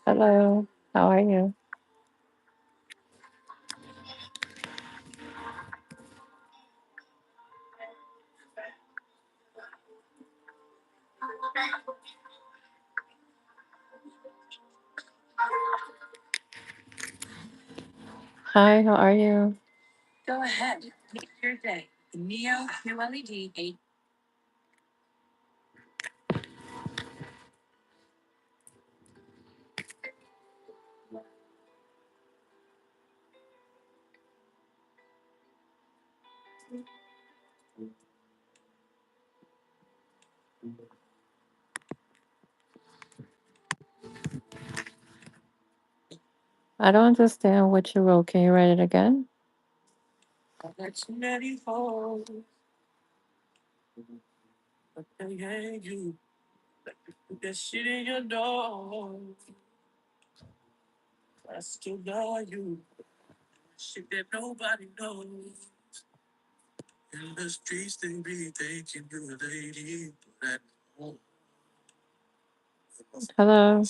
Hello, how are you? Hi, how are you? I don't understand what you wrote. Can you write it again? Hello.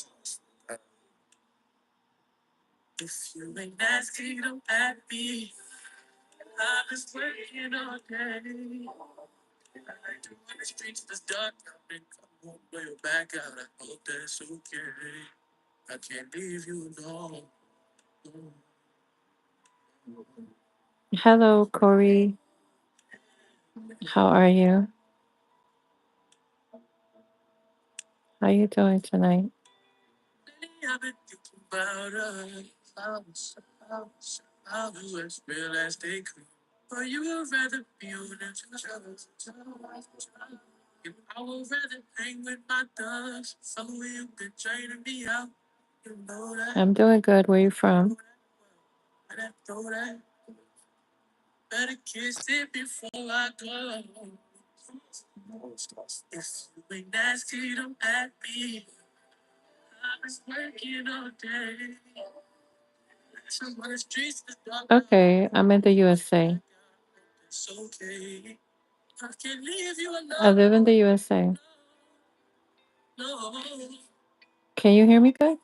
Hello, Corey. How are you? How you doing tonight? I'm doing good. Where you from? Okay, I'm in the USA. I live in the USA. Can you hear me good?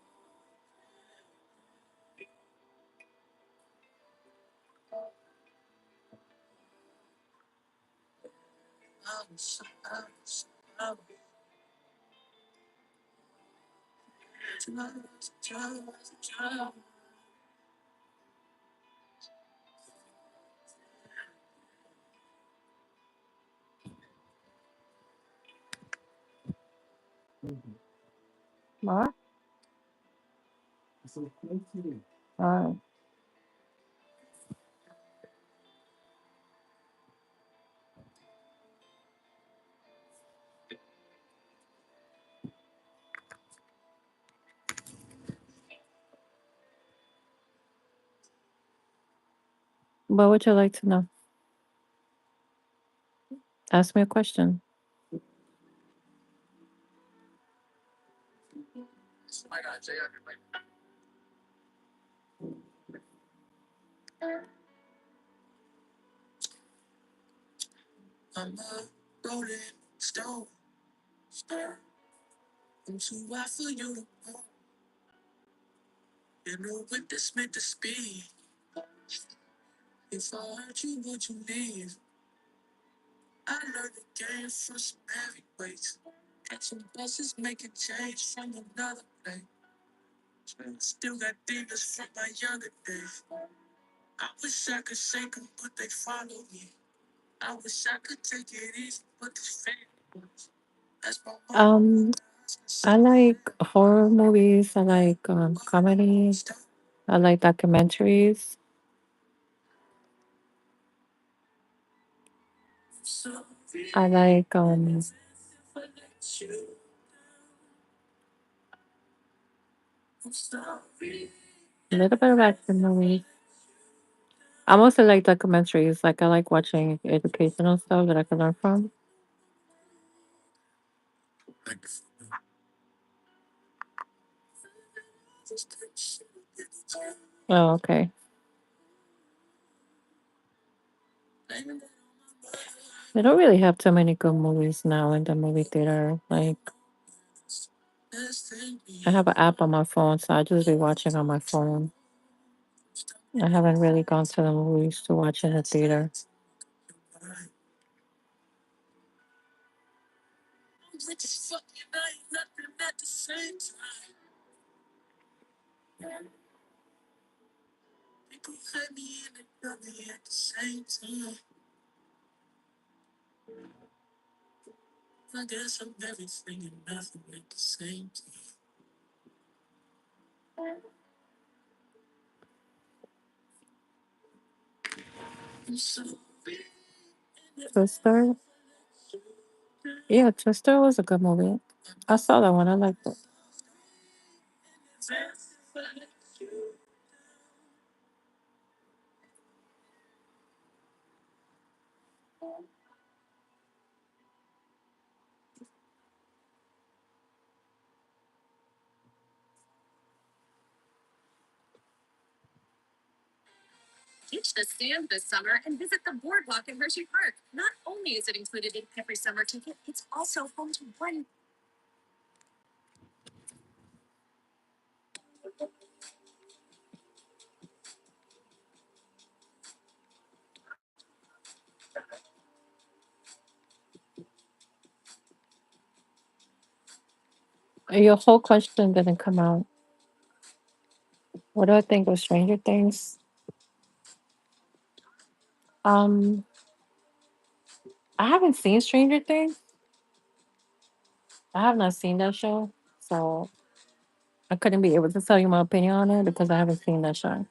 Ma? Uh, what would you like to know? Ask me a question. Um, I like horror movies. I like comedy. I like documentaries. I like a little bit of action movies. I mostly like documentaries. Like I like watching educational stuff that I can learn from. Oh, okay. They don't really have too many good movies now in the movie theater. Like I have an app on my phone, so I just be watching on my phone. I haven't really gone to the movies to watch in the theater. Twister? Yeah, Twister was a good movie. I saw that one. I liked it. Your whole question didn't come out. What do I think of Stranger Things? Um, I haven't seen Stranger Things. I have not seen that show, so I couldn't be able to tell you my opinion on it because I haven't seen that show.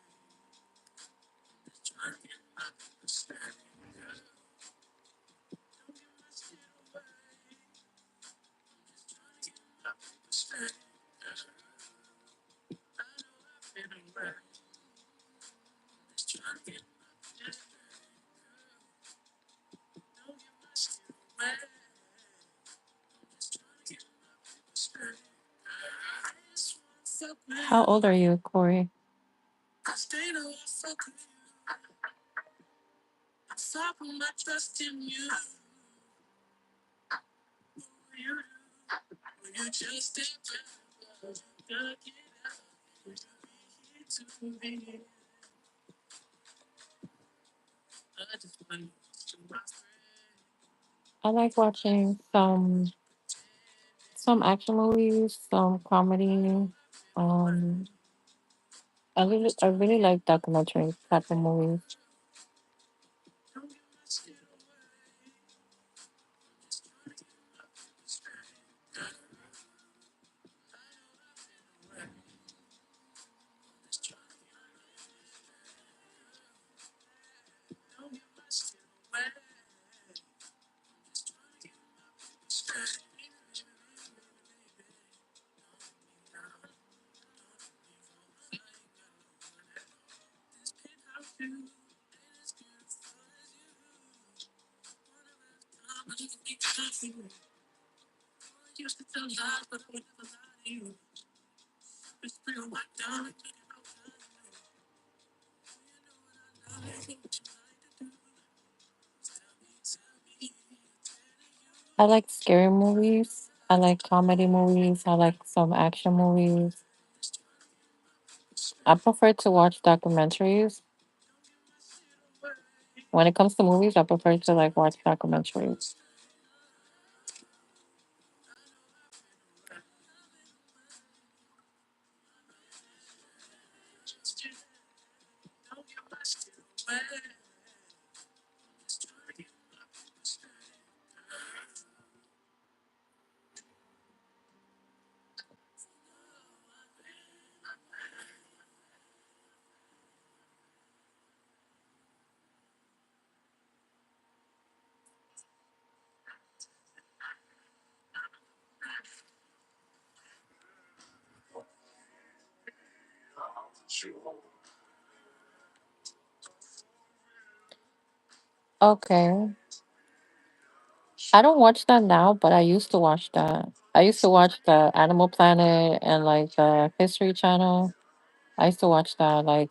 How old are you, Corey? I like watching some action movies, some comedy. Um, I really like documentary type of movies. I like scary movies. I like comedy movies. I like some action movies. I prefer to watch documentaries. When it comes to movies, I prefer to like watch documentaries. Okay. I don't watch that now, but I used to watch that. I used to watch the Animal Planet and like the History Channel. I used to watch that like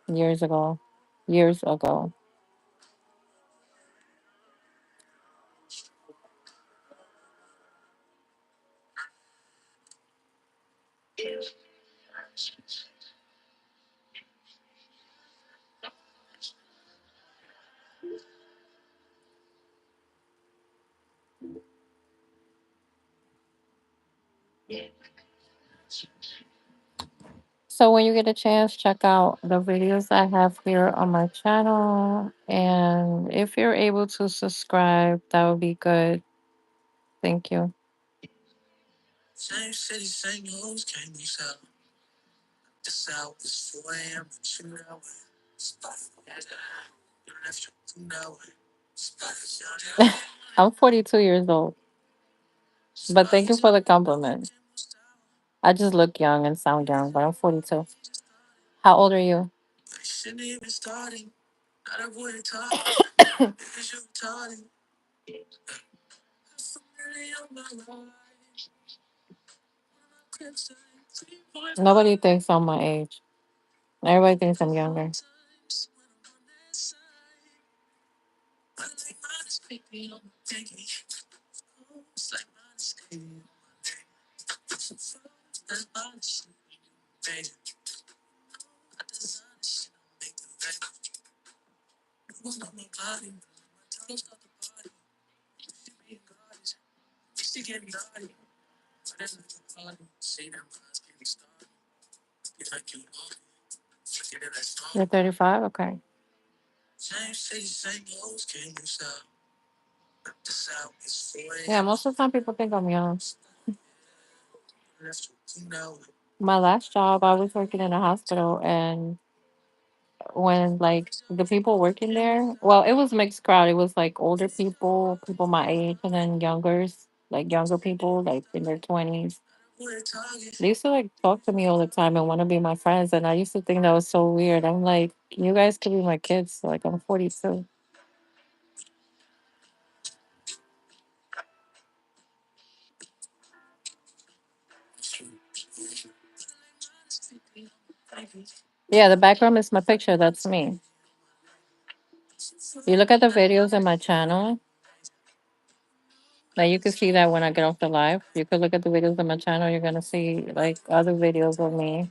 years ago. Years ago. So when you get a chance, check out the videos I have here on my channel. And if you're able to subscribe, that would be good. Thank you. I'm 42 years old, but thank you for the compliment. I just look young and sound young, but I'm 42. How old are you? Nobody thinks I'm my age. Everybody thinks I'm younger. You're 35? Okay. Yeah, most of the time people think I'm young. My last job, I was working in a hospital, and when like the people working there, well, it was mixed crowd. It was like older people, people my age, and then youngers, like younger people, like in their 20s. They used to like talk to me all the time and want to be my friends, and I used to think that was so weird. I'm like, you guys could be my kids. Like I'm 42. Yeah, the background is my picture. That's me. You look at the videos in my channel. Like you can see that when I get off the live. You could look at the videos on my channel. You're gonna see like other videos of me.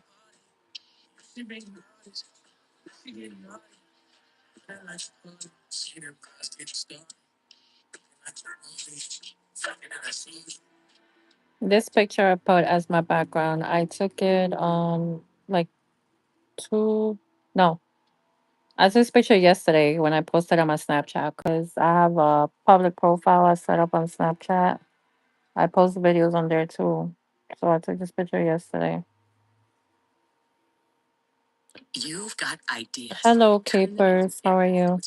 This picture I put as my background. I took it like two no. I took this picture yesterday when I posted on my Snapchat because I have a public profile I set up on Snapchat. I post videos on there too. So I took this picture yesterday. Hello, Capers. How are you?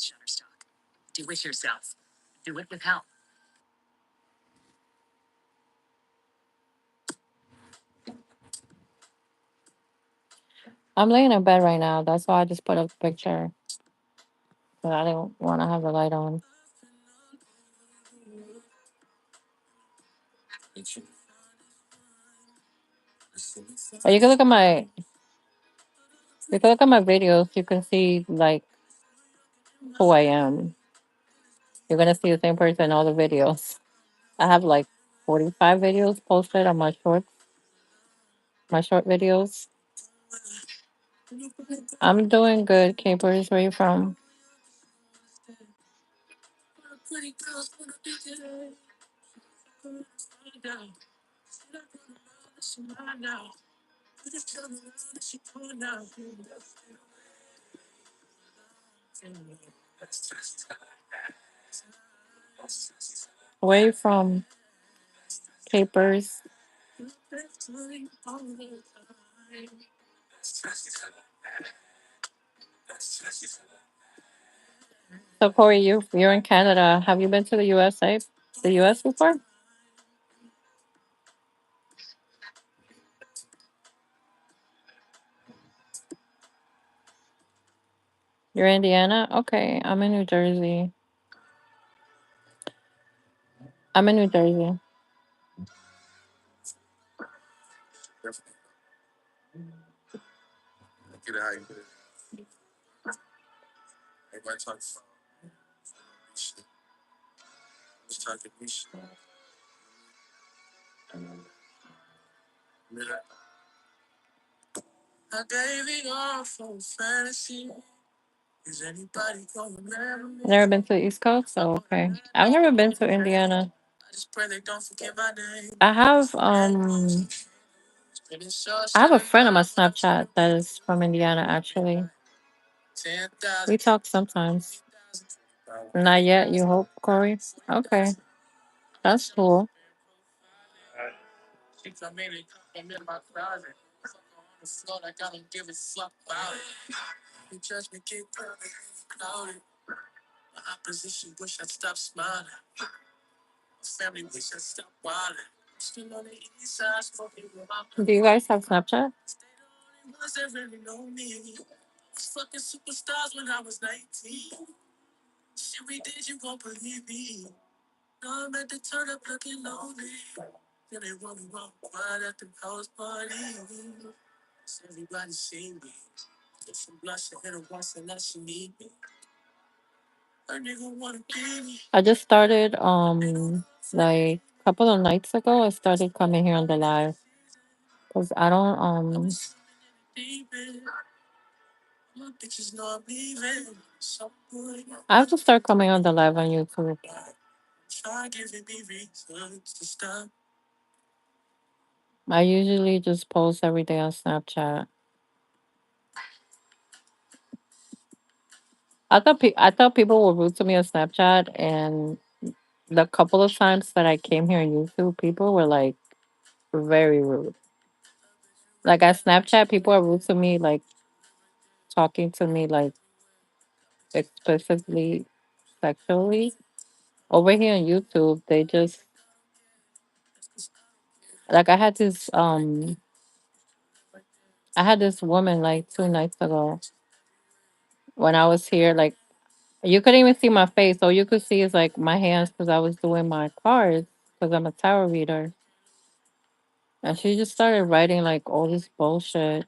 I'm laying in bed right now. That's why I just put up the picture. But I didn't want to have the light on. Or you can look at my videos. You can see like who I am. You're gonna see the same person in all the videos. I have like 45 videos posted on my short videos. I'm doing good, Capers. Where you from? Where you from, Capers? So Corey, you're in Canada. Have you been to the USA? The US before? You're Indiana? Okay. I'm in New Jersey. I'm in New Jersey. Never been to the East Coast? Oh, okay. I've never been to Indiana. I have I have a friend on my Snapchat that is from Indiana actually. We talk sometimes. Not yet, you hope, Corey? Okay. That's cool. Do you guys have Snapchat? I just started like a couple of nights ago. I started coming here on the live because I don't I have to start coming on the live on YouTube. I usually just post every day on Snapchat. I thought people were rude to me on Snapchat, and the couple of times that I came here on YouTube, people were like very rude. Like at Snapchat, people are rude to me, like talking to me like explicitly sexually. Over here on YouTube, they just like I had this woman like 2 nights ago when I was here. Like you couldn't even see my face, all you could see is like my hands because I was doing my cards because I'm a tarot reader. And she just started writing like all this bullshit,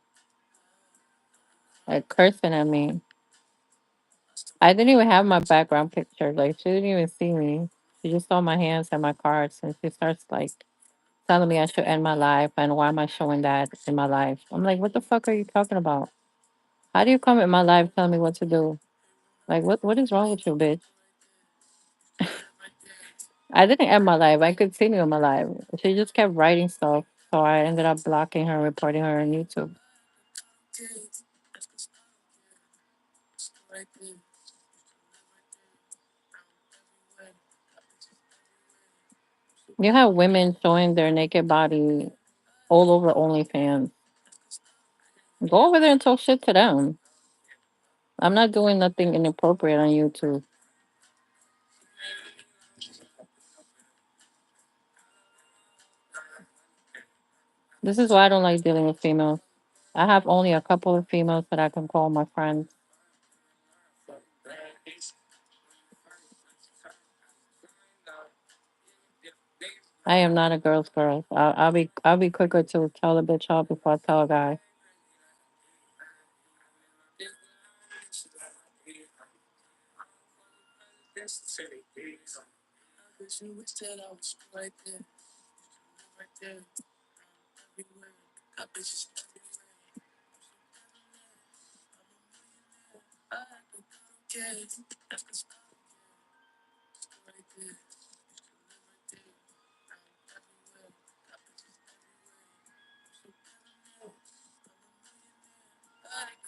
like cursing at me. I didn't even have my background picture. Like she didn't even see me. She just saw my hands and my cards, and she starts like telling me I should end my life and why am I showing that in my life? I'm like, what the fuck are you talking about? How do you come in my life telling me what to do? Like, what is wrong with you, bitch? I didn't end my life. I continue in my life. She just kept writing stuff, so I ended up blocking her, reporting her on YouTube. You have women showing their naked body all over OnlyFans. Go over there and talk shit to them. I'm not doing nothing inappropriate on YouTube. This is why I don't like dealing with females. I have only a couple of females that I can call my friends. I am not a girl's girl. I'll be quicker to tell a bitch off before I tell a guy.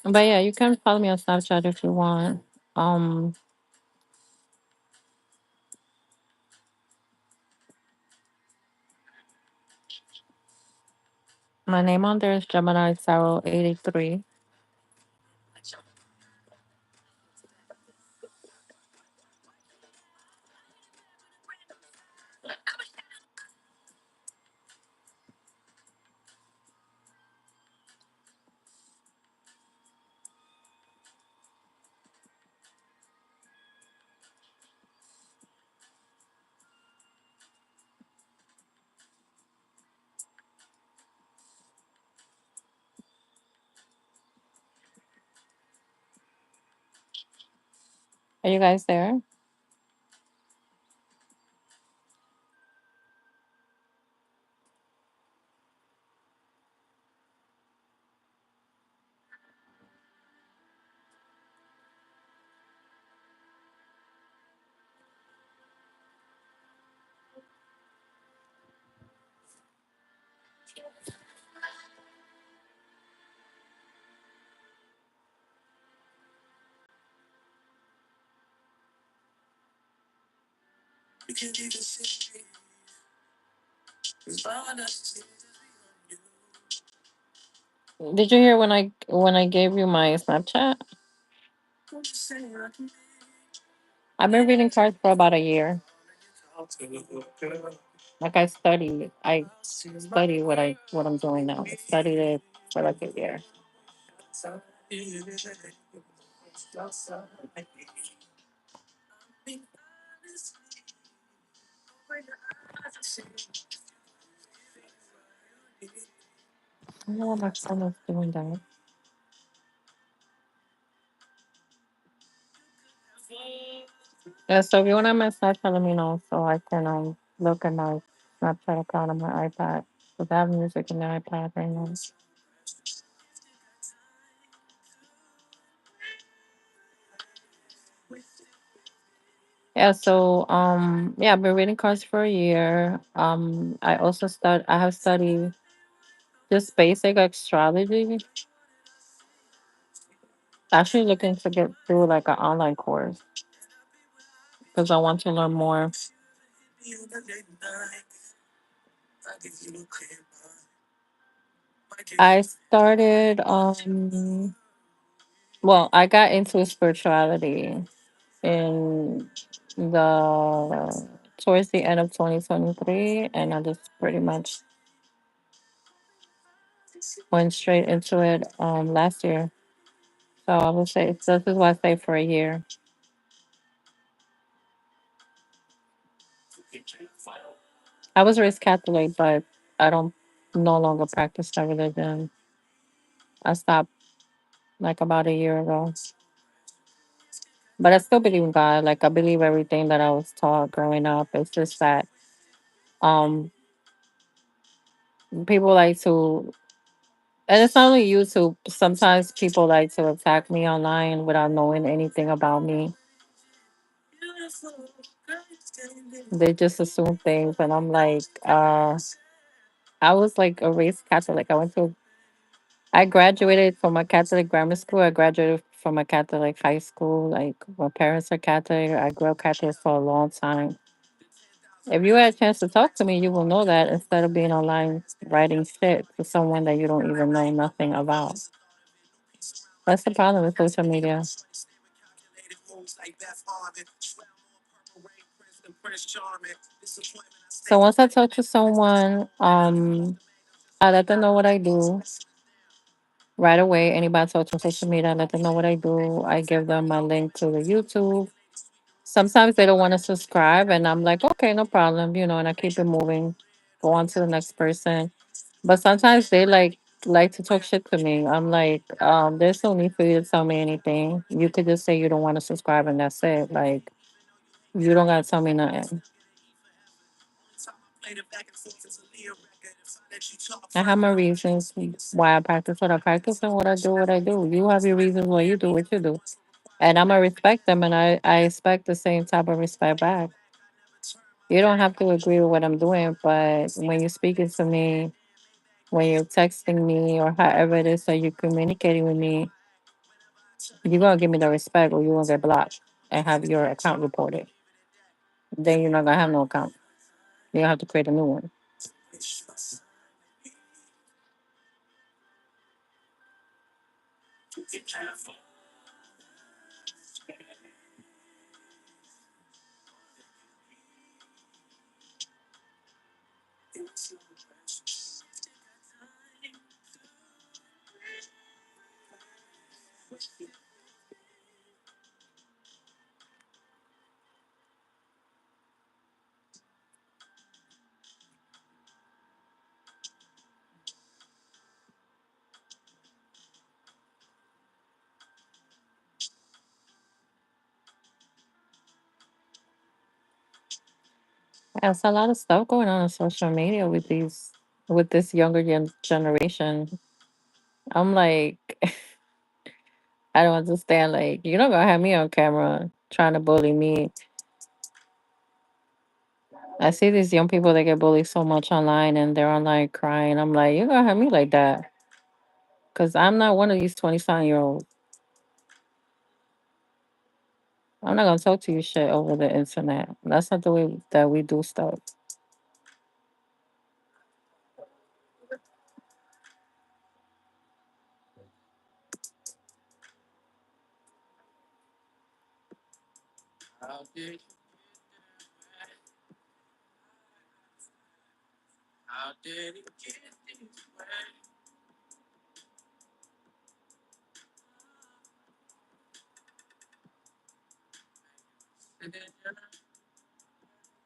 But yeah, you can follow me on Snapchat if you want. Um, my name on there is Gemini Sarah 83. Are you guys there? Did you hear when I gave you my Snapchat? I've been reading cards for about a year. Like I study what I'm doing now. I studied it for like a year. I don't know what my son is doing that. Yeah, so if you want to my Snapchat, let me know so I can look at my Snapchat account on my iPad. Because I have music in the iPad right now. Yeah, so yeah, I've been reading cards for a year. I have studied just basic astrology. Actually looking to get through like an online course because I want to learn more. I started well, I got into spirituality in the towards the end of 2023, and I just pretty much went straight into it last year. So I would say this is why I say for a year. I was raised Catholic, but I don't no longer practice that religion. I stopped like about a year ago. But I still believe in God. Like I believe everything that I was taught growing up. It's just that um people like to, and it's not only YouTube. Sometimes people like to attack me online without knowing anything about me. They just assume things, and I'm like, I was like a raised Catholic. I graduated from a Catholic grammar school. I graduated from a Catholic high school. Like my parents are Catholic. I grew up Catholic for a long time. If you had a chance to talk to me, you will know that instead of being online writing shit to someone that you don't even know nothing about. That's the problem with social media. So once I talk to someone, I let them know what I do right away. Anybody I talk to on social media, I let them know what I do. I give them my link to the YouTube. Sometimes they don't want to subscribe, and I'm like, okay, no problem, and I keep it moving. go on to the next person. But sometimes they like to talk shit to me. I'm like, there's no need for you to tell me anything. You could just say you don't want to subscribe and that's it. Like you don't gotta tell me nothing. I have my reasons why I practice what I practice and what I do. You have your reasons why you do what you do. And I'm gonna respect them and I expect the same type of respect back. You don't have to agree with what I'm doing, but when you're speaking to me, when you're texting me or however it is that you're communicating with me, you're gonna give me the respect or you're gonna get blocked and have your account reported. Then you're not gonna have no account. You're gonna have to create a new one. There's a lot of stuff going on social media with this younger generation. I'm like, I don't understand. Like, you're not gonna have me on camera trying to bully me. I see these young people that get bullied so much online and they're online crying. I'm like, you're gonna have me like that. Cause I'm not one of these 20-something-year-olds. I'm not gonna talk to you shit over the internet. That's not the way that we do stuff.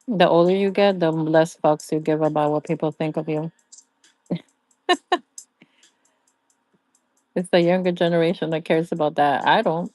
The older you get, the less fucks you give about what people think of you. It's the younger generation that cares about that. I don't.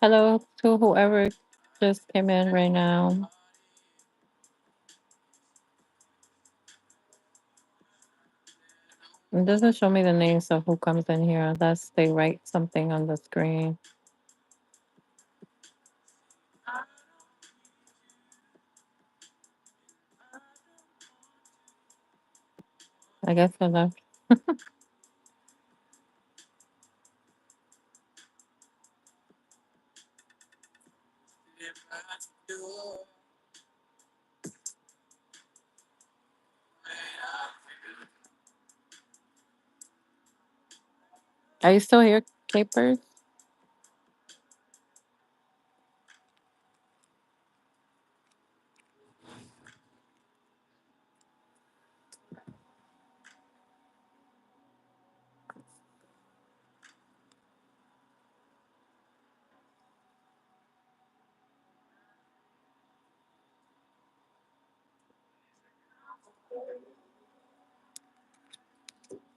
Hello to whoever just came in right now. It doesn't show me the names of who comes in here unless they write something on the screen. I guess I left. Are you still here, Capers?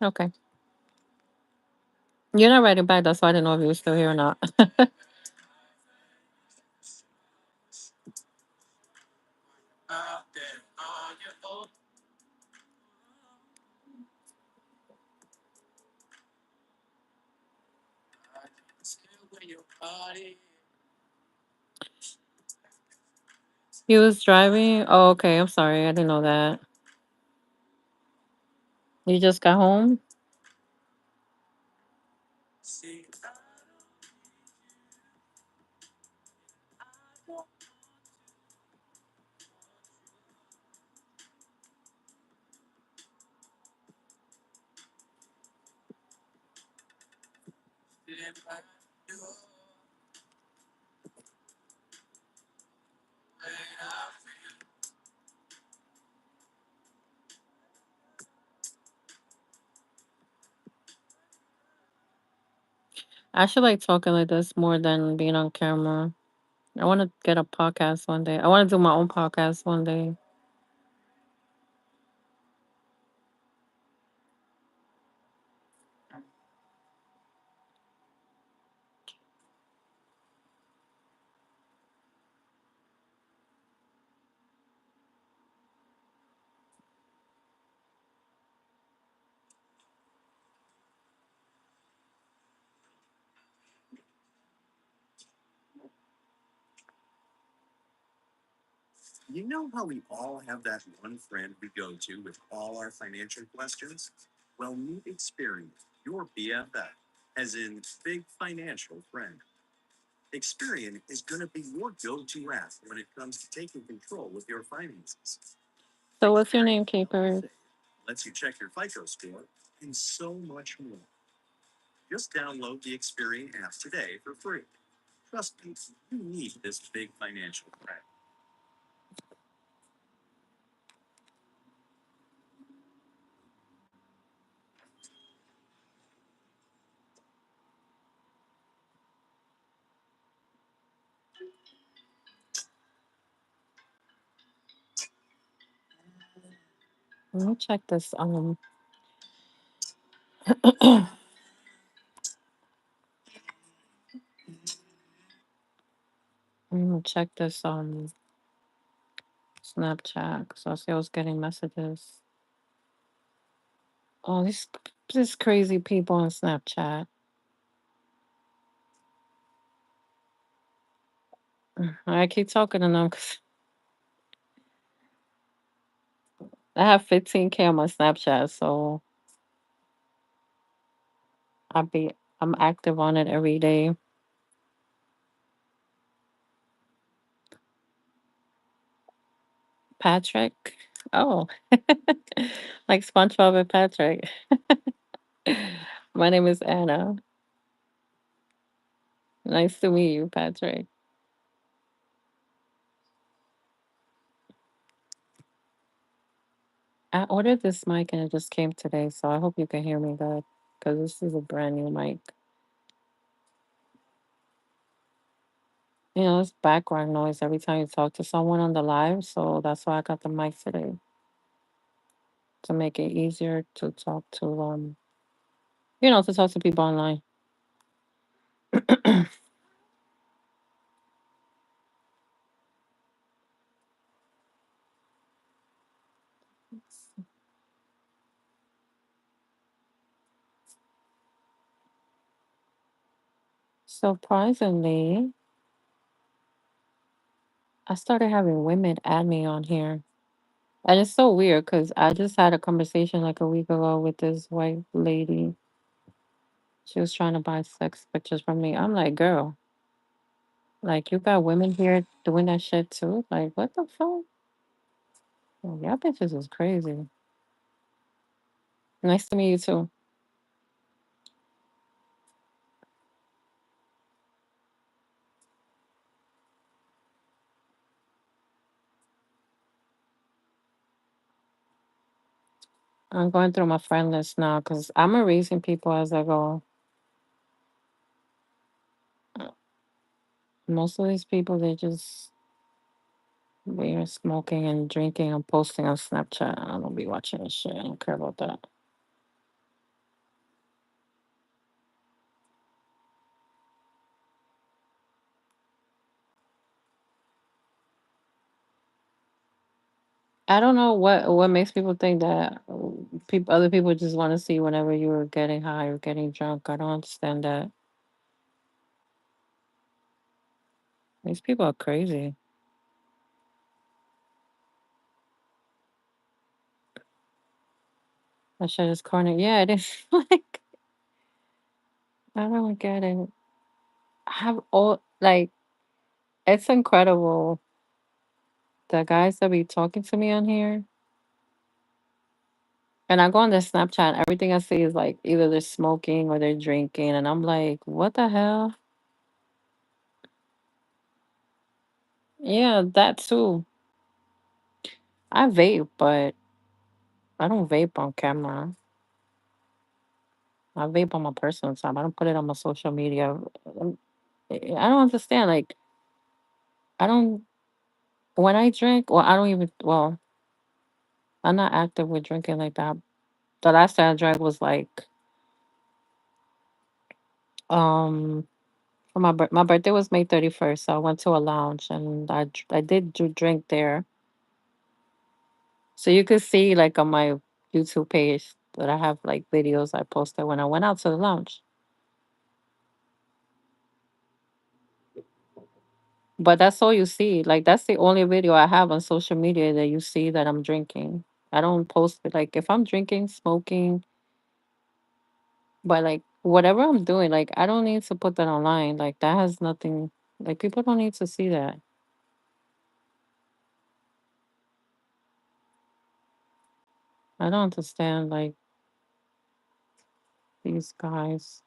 Okay. You're not writing back. That's why I didn't know if you were still here or not. You was driving? Oh, okay. I'm sorry. I didn't know that. You just got home? I should like talking like this more than being on camera. I want to get a podcast one day. I want to do my own podcast one day. So, what's your name, Caper? Let me check this. Let me check this Snapchat. So I see I was getting messages. Oh, these crazy people on Snapchat. I keep talking to them because I have 15K on my Snapchat, so I'm active on it every day. Patrick. Oh, like SpongeBob and Patrick. My name is Anna. Nice to meet you, Patrick. I ordered this mic and it just came today, so I hope you can hear me good because this is a brand new mic. It's background noise every time you talk to someone on the live, so that's why I got the mic today to make it easier to talk to talk to people online. Surprisingly, I started having women add me on here. And it's so weird because I just had a conversation like a week ago with this white lady. She was trying to buy sex pictures from me. I'm like, girl, like you got women here doing that shit too? Like, what the fuck? Like, y'all bitches is crazy. Nice to meet you too. I'm going through my friend list now because I'm erasing people as I go. Most of these people, they're smoking and drinking and posting on Snapchat. I don't be watching this shit. I don't care about that. I don't know what makes people think that other people just want to see whenever you're getting high or getting drunk. I don't understand that. These people are crazy. That shit is corny. Yeah, it is. Like I don't get it. I have all like it's incredible. The guys that be talking to me on here. And I go on their Snapchat, everything I see is like either they're smoking or they're drinking. And I'm like, what the hell? Yeah, that too. I vape, but I don't vape on camera. I vape on my personal time. I don't put it on my social media. I don't understand. Like, I don't, when I drink, well, I don't even, well, I'm not active with drinking like that. The last time I drank was like, um, for my birthday was May 31st. So I went to a lounge and I did do drink there. So you could see like on my YouTube page that I have like videos I posted when I went out to the lounge. But that's all you see. Like that's the only video I have on social media that you see that I'm drinking. I don't post it like if I'm drinking, smoking, but like whatever I'm doing, like I don't need to put that online. Like that has nothing like people don't need to see that. I don't understand like these guys.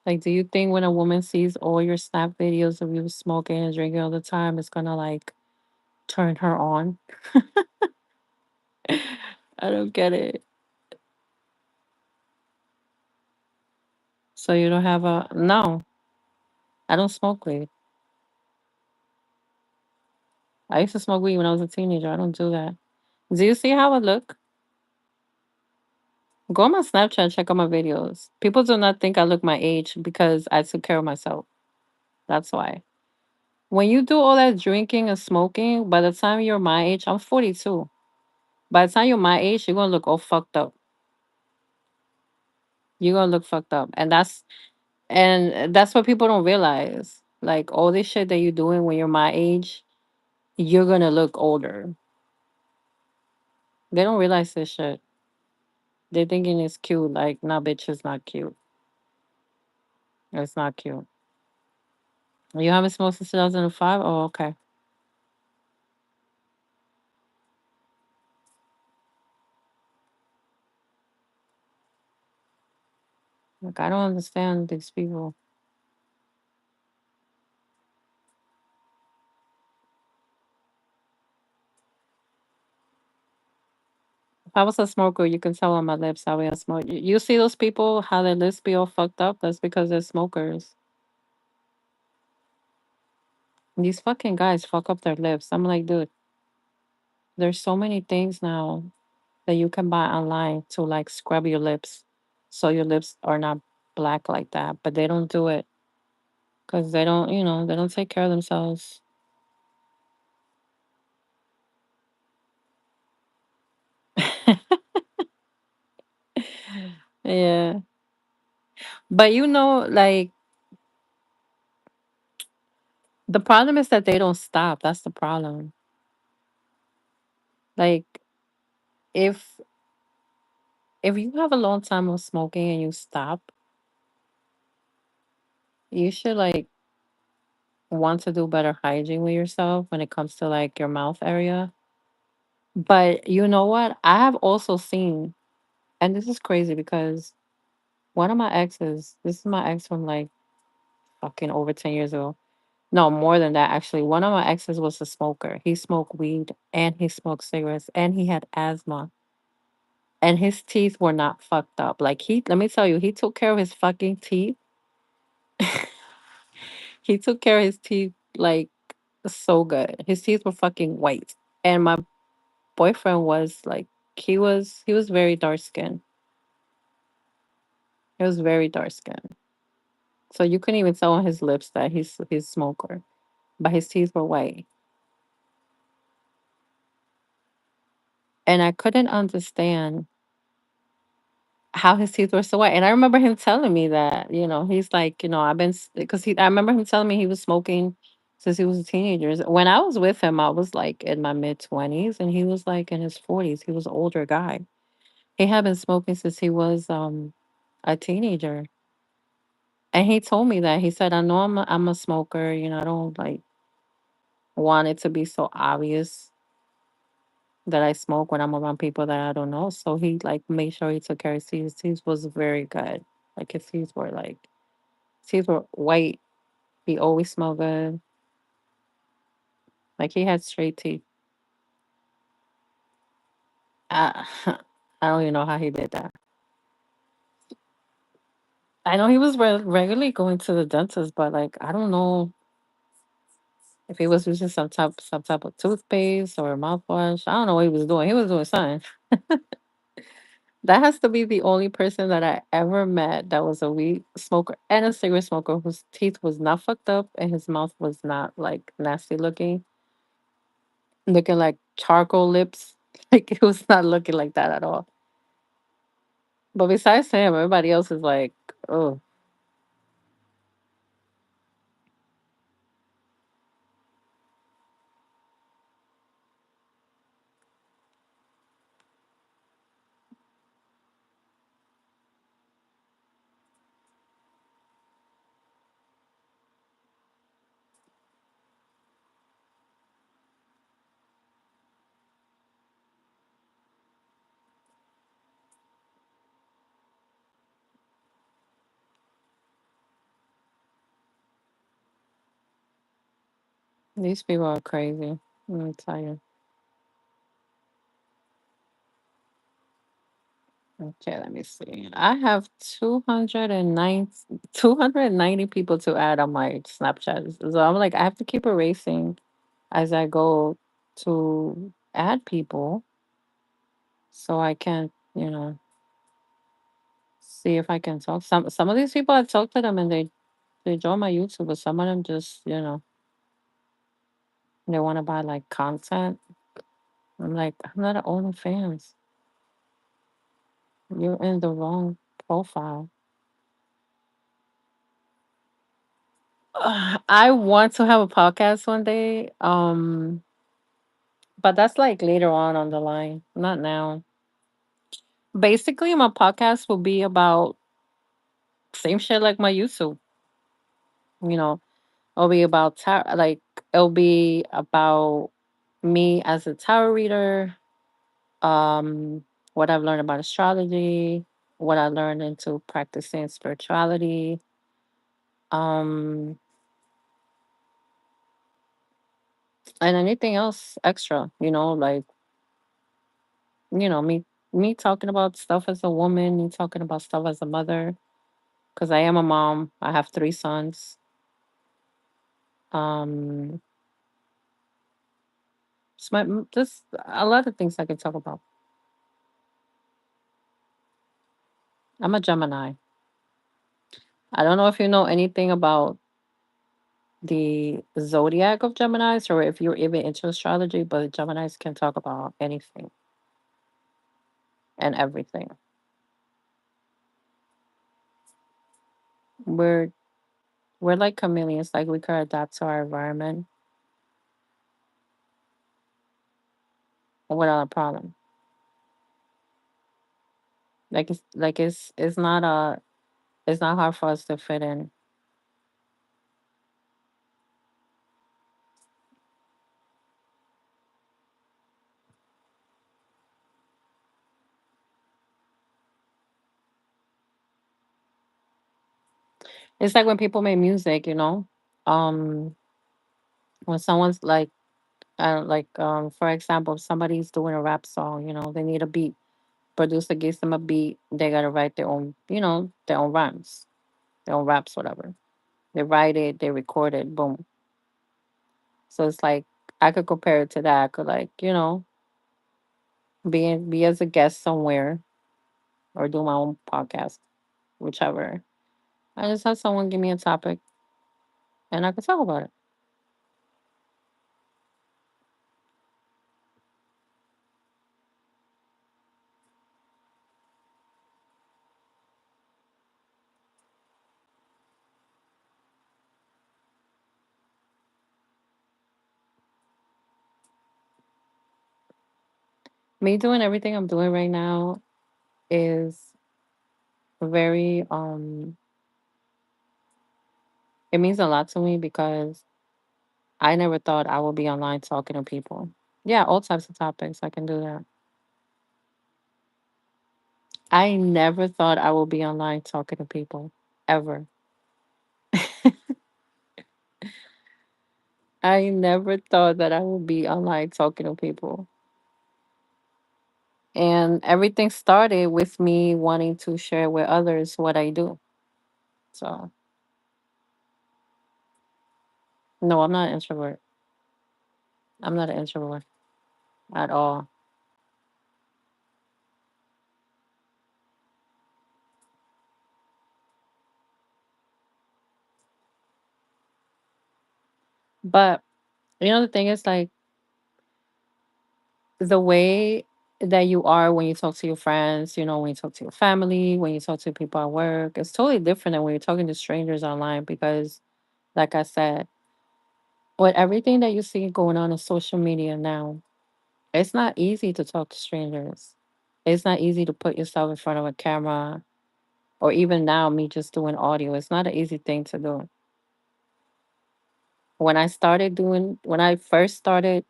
Like do you think when a woman sees all your snap videos of you smoking and drinking all the time, it's gonna like turn her on? I don't get it. So you don't have a no, I don't smoke weed. I used to smoke weed when I was a teenager. I don't do that. Do you see how I look? Go on my Snapchat, check out my videos. People do not think I look my age because I took care of myself. That's why. When you do all that drinking and smoking, by the time you're my age, I'm 42. By the time you're my age, you're gonna look all fucked up. You're gonna look fucked up. And that's what people don't realize. Like all this shit that you're doing when you're my age, you're gonna look older. They don't realize this shit. They're thinking it's cute. Like, nah, bitch, it's not cute. It's not cute. You haven't smoked since 2005? Oh, okay. Like, I don't understand these people. If I was a smoker, you can tell on my lips how I smoke. You see those people, how their lips be all fucked up? That's because they're smokers. These fucking guys fuck up their lips. I'm like, dude, there's so many things now that you can buy online to like scrub your lips so your lips are not black like that. But they don't do it because they don't, they don't take care of themselves. Yeah. But like, the problem is that they don't stop. That's the problem. Like, if if you have a long time of smoking and you stop, you should like want to do better hygiene with yourself when it comes to like your mouth area. But you know what? I have also seen, and this is crazy because one of my exes, this is my ex from like fucking over 10 years ago. No, more than that, actually. One of my exes was a smoker. He smoked weed and he smoked cigarettes and he had asthma. And his teeth were not fucked up. Like, let me tell you, he took care of his fucking teeth. He took care of his teeth like so good. His teeth were fucking white. And my boyfriend was like, he was very dark skinned. He was very dark skinned. So you couldn't even tell on his lips that he's smoker. But his teeth were white. And I couldn't understand how his teeth were so white. And I remember him telling me that, he's like, I've been, because I remember him telling me he was smoking since he was a teenager. When I was with him, I was like in my mid 20s, and he was like in his 40s. He was an older guy. He had been smoking since he was a teenager. And he told me that. He said, I know I'm a smoker, I don't like want it to be so obvious that I smoke when I'm around people that I don't know. So he like made sure he took care of his teeth. His teeth was very good. Like his teeth were white. He always smelled good. Like he had straight teeth. I, I don't even know how he did that. I know he was regularly going to the dentist, but like I don't know if he was using some type of toothpaste or mouthwash. I don't know what he was doing. He was doing something. That has to be the only person that I ever met that was a weed smoker and a cigarette smoker whose teeth was not fucked up and his mouth was not like nasty looking like charcoal lips. Like it was not looking like that at all. But besides him, everybody else is like, oh, these people are crazy. Let me tell you. Okay, let me see. I have 290 people to add on my Snapchat. So I'm like, I have to keep erasing as I go to add people so I can, see if I can talk. Some of these people I talked to them and they join my YouTube, but some of them just, they want to buy like content. I'm like, I'm not an OnlyFans. You're in the wrong profile. I want to have a podcast one day. But that's like later on the line, not now. Basically, my podcast will be about same shit like my YouTube. You know, it'll be about it'll be about me as a tarot reader, what I've learned about astrology, what I learned into practicing spirituality, um, and anything else extra. Like me talking about stuff as a woman, me talking about stuff as a mother, because I am a mom. I have 3 sons. Um, just a lot of things I can talk about. I'm a Gemini. I don't know if you know anything about the zodiac of Geminis or if you're even into astrology, but Geminis can talk about anything and everything. We're we're like chameleons, like we could adapt to our environment without a problem. It's not hard for us to fit in. It's like when people make music, um, when someone's for example, if somebody's doing a rap song, they need a beat. Producer gives them a beat, they gotta write their own rhymes, their own raps, whatever. They write it, they record it, boom. So it's like I could compare it to that. I could like, be as a guest somewhere or do my own podcast, whichever. I just have someone give me a topic and I could talk about it. Me doing everything I'm doing right now is very it means a lot to me because I never thought I would be online talking to people. Yeah, all types of topics. I can do that. I never thought I would be online talking to people ever. I never thought that I would be online talking to people. And everything started with me wanting to share with others what I do. So, no, I'm not an introvert. I'm not an introvert at all. But the thing is like the way that you are when you talk to your friends, when you talk to your family, when you talk to people at work, it's totally different than when you're talking to strangers online because, like I said, with everything that you see going on in social media now, it's not easy to talk to strangers. It's not easy to put yourself in front of a camera or even now, me just doing audio. It's not an easy thing to do. When I first started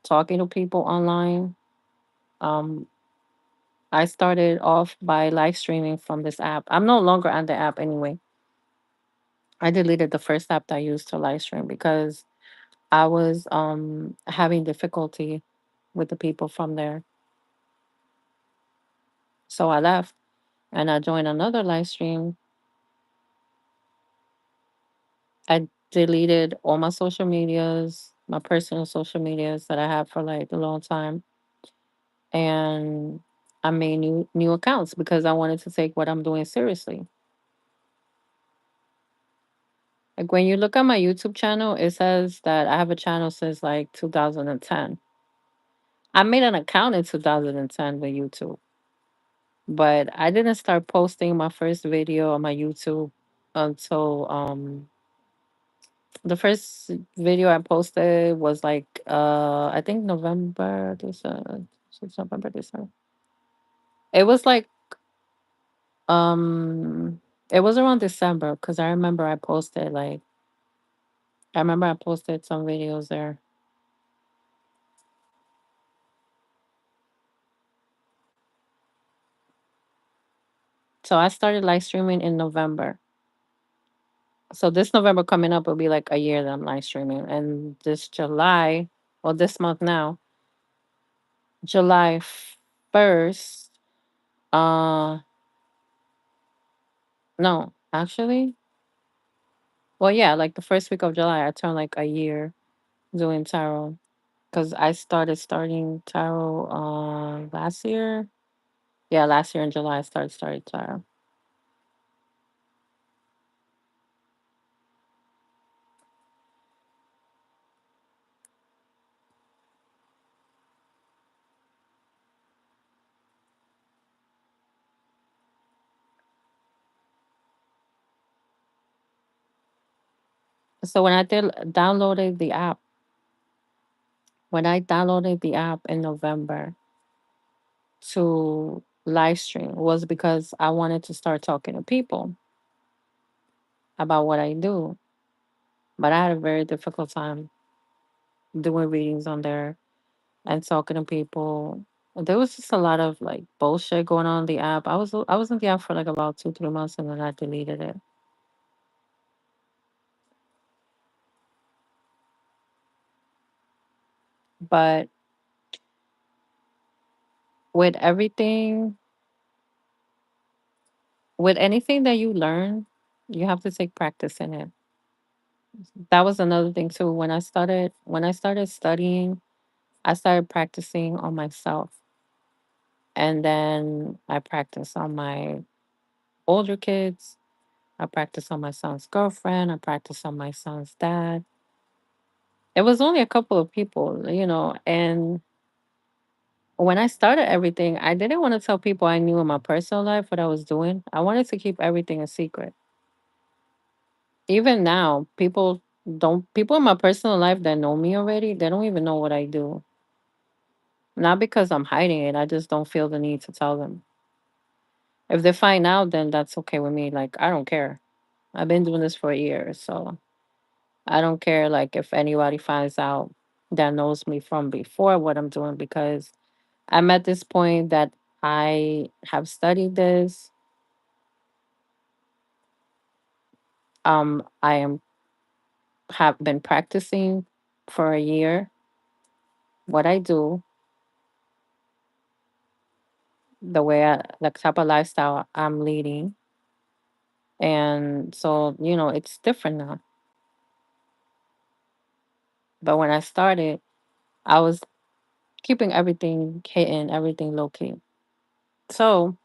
talking to people online, um, I started off by live streaming from this app. I'm no longer on the app anyway. I deleted the first app that I used to live stream because I was having difficulty with the people from there. So I left and I joined another live stream. I deleted all my social medias, my personal social medias that I had for like a long time, and I made new accounts because I wanted to take what I'm doing seriously. Like when you look at my YouTube channel, it says that I have a channel since like 2010. I made an account in 2010 with YouTube, but I didn't start posting my first video on my YouTube until the first video I posted was like I think November, December, since November, December. It was like um it was around December because I remember I posted some videos there. So I started live streaming in November. So this November coming up will be like a year that I'm live streaming. And this July, well, this month now, July 1st, uh, no, actually, well, yeah, like the first week of July, I turned like a year doing tarot because I started starting tarot last year. Yeah, last year in July, I started tarot. So when I downloaded the app in November to live stream was because I wanted to start talking to people about what I do. But I had a very difficult time doing readings on there and talking to people. There was just a lot of like bullshit going on the app. I was in the app for like about 2 3 months and then I deleted it. But with everything, with anything that you learn, you have to take practice in it. That was another thing too. When I started studying, I started practicing on myself. And then I practiced on my older kids. I practiced on my son's girlfriend. I practiced on my son's dad. It was only a couple of people. And when I started everything, I didn't want to tell people I knew in my personal life what I was doing. I wanted to keep everything a secret. Even now, people in my personal life that know me already, they don't even know what I do. Not because I'm hiding it. I just don't feel the need to tell them. If they find out, then that's okay with me. Like, I don't care. I've been doing this for a year, so I don't care like if anybody finds out that knows me from before what I'm doing, because I'm at this point that I have studied this. I am have been practicing for a year what I do, the type of lifestyle I'm leading. And so, it's different now. But when I started, I was keeping everything hidden, everything low key. So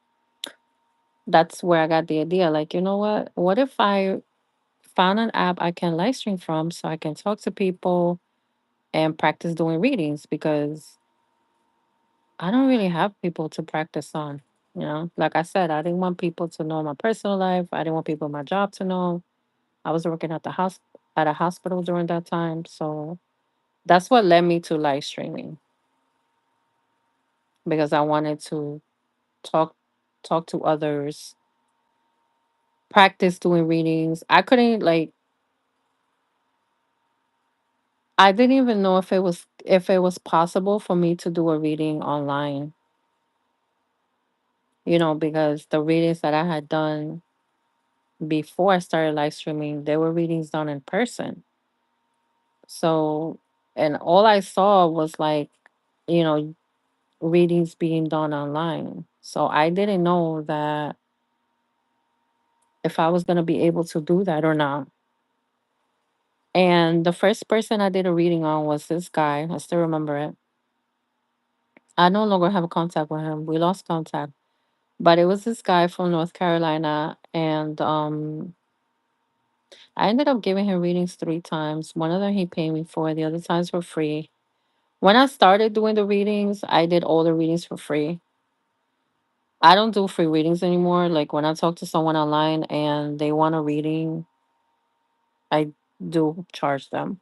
that's where I got the idea. Like, you know what? What if I found an app I can live stream from so I can talk to people and practice doing readings? Because I don't really have people to practice on. Like I said, I didn't want people to know my personal life. I didn't want people in my job to know. I was working at a hospital during that time. So that's what led me to live streaming, because I wanted to talk talk to others, practice doing readings. I didn't even know if it was possible for me to do a reading online, because the readings that I had done before I started live streaming, they were readings done in person. So, and all I saw was like, you know, readings being done online. So I didn't know that if I was going to be able to do that or not. And the first person I did a reading on was this guy. I still remember it. I no longer have contact with him. We lost contact. But it was this guy from North Carolina. And I ended up giving him readings 3 times. One of them he paid me for, the other times were free. When I started doing the readings, I did all the readings for free. I don't do free readings anymore. Like when I talk to someone online and they want a reading, I do charge them.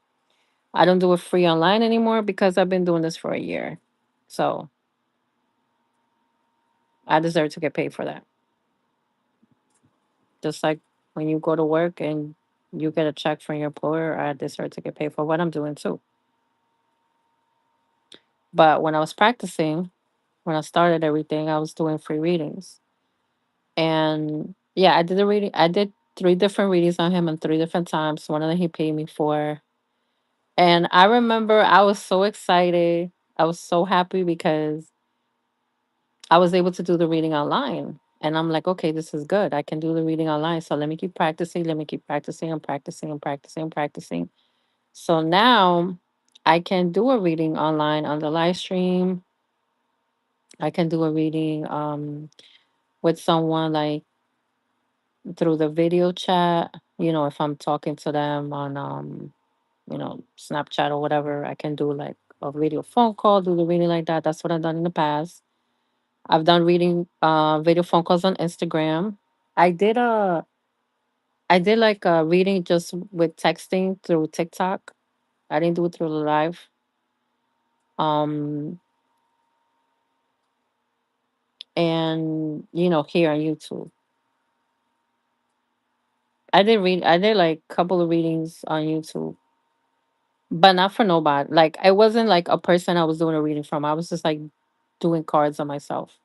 I don't do it free online anymore because I've been doing this for a year. So I deserve to get paid for that. Just like when you go to work and you get a check from your employer, I deserve to get paid for what I'm doing too. But when I was practicing, when I started everything, I was doing free readings. And yeah, I did a reading. I did 3 different readings on him in 3 different times. One of them he paid me for. And I remember I was so excited. I was so happy because I was able to do the reading online. And I'm like, okay, this is good. I can do the reading online. So let me keep practicing. Let me keep practicing and practicing and practicing and practicing. So now I can do a reading online on the live stream. I can do a reading with someone like through the video chat. If I'm talking to them on Snapchat or whatever, I can do like a video phone call, do the reading like that. That's what I've done in the past. I've done reading video phone calls on Instagram. I did a I did like a reading just with texting through TikTok. I didn't do it through the live. Um and here on YouTube. I did like a couple of readings on YouTube, but not for nobody. Like I wasn't like a person I was doing a reading from. I was just like doing cards on myself.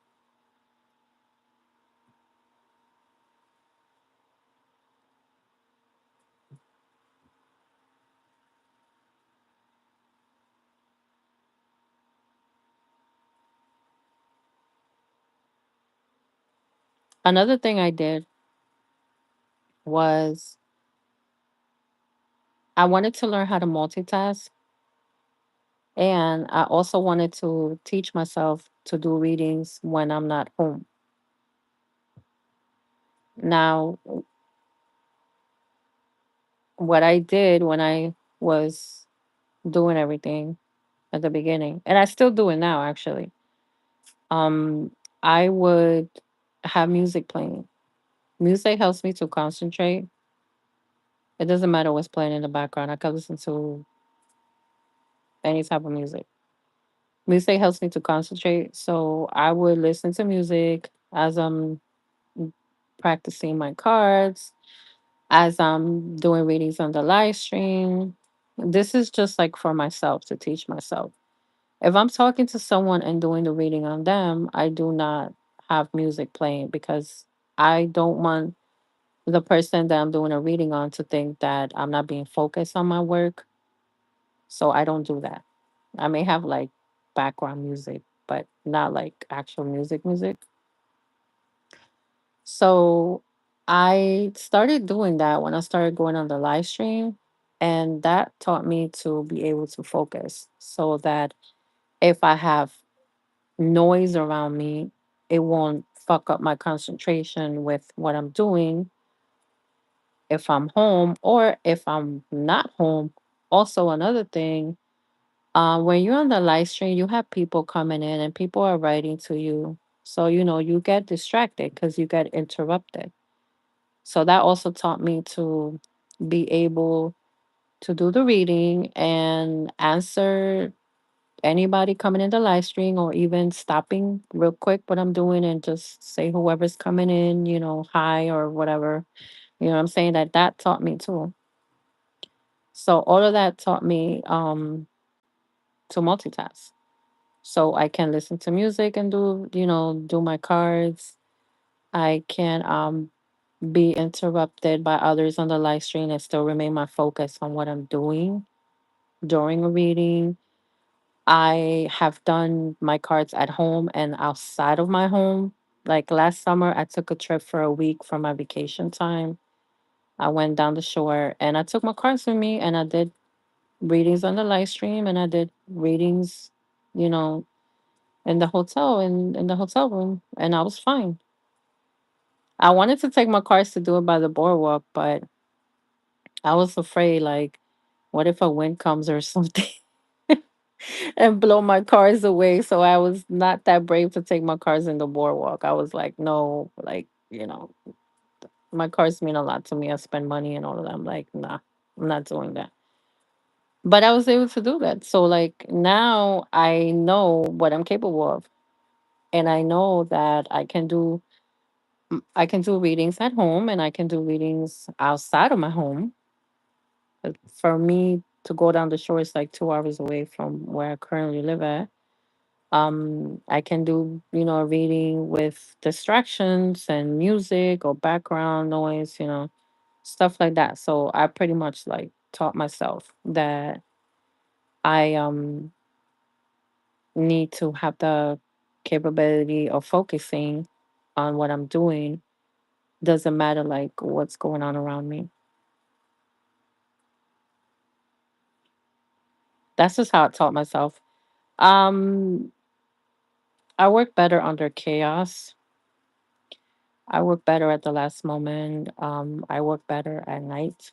Another thing I did was I wanted to learn how to multitask, and I also wanted to teach myself to do readings when I'm not home. Now, what I did when I was doing everything at the beginning, and I still do it now actually, um, I would have music playing. Music helps me to concentrate. It doesn't matter what's playing in the background. I can listen to any type of music. Music helps me to concentrate. So I would listen to music as I'm practicing my cards, as I'm doing readings on the live stream. This is just like for myself to teach myself. If I'm talking to someone and doing the reading on them, I do not have music playing because I don't want the person that I'm doing a reading on to think that I'm not being focused on my work. So I don't do that. I may have like background music, but not like actual music. So I started doing that when I started going on the live stream. And that taught me to be able to focus so that if I have noise around me, it won't fuck up my concentration with what I'm doing if I'm home or if I'm not home. Also, another thing, when you're on the live stream, you have people coming in and people are writing to you. So, you get distracted because you get interrupted. So that also taught me to be able to do the reading and answer anybody coming in the live stream or even stopping real quick what I'm doing and just say whoever's coming in, hi or whatever. You know what I'm saying? That taught me too. So all of that taught me to multitask. So I can listen to music and do my cards. I can be interrupted by others on the live stream and still remain my focus on what I'm doing during a reading. I have done my cards at home and outside of my home. Like last summer, I took a trip for a week for my vacation time. I went down the shore and I took my cards with me and I did readings on the live stream and I did readings, you know, in the hotel in the hotel room and I was fine. I wanted to take my cards to do it by the boardwalk, but I was afraid like what if a wind comes or something and blow my cars away. So I was not that brave to take my cars in the boardwalk. I was like, no, like, my cars mean a lot to me. I spend money and all of that. I'm like, nah, I'm not doing that. But I was able to do that. So like now I know what I'm capable of. And I know that I can do readings at home and I can do readings outside of my home. For me to go down the shore is like 2 hours away from where I currently live at. I can do, a reading with distractions and music or background noise, stuff like that. So I pretty much like taught myself that I need to have the capability of focusing on what I'm doing. Doesn't matter like what's going on around me. That's just how I taught myself. Um, I work better under chaos. I work better at the last moment. I work better at night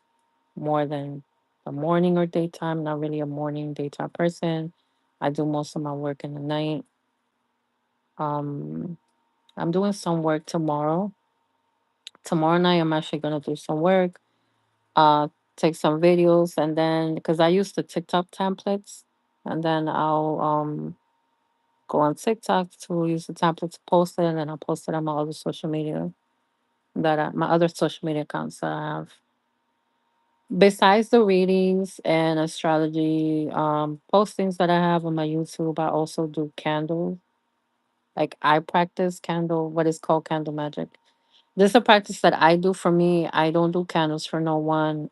more than the morning or daytime. Not really a morning, daytime person. I do most of my work in the night. Um, I'm doing some work tomorrow. Tomorrow night, I'm actually gonna do some work. Uh, take some videos, and then because I use the TikTok templates, and then I'll go on TikTok to use the template to post it, and then I'll post it on my other social media my other social media accounts that I have. Besides the readings and astrology postings that I have on my YouTube, I also do candle. Like I practice candle, what is called candle magic. This is a practice that I do for me. I don't do candles for no one.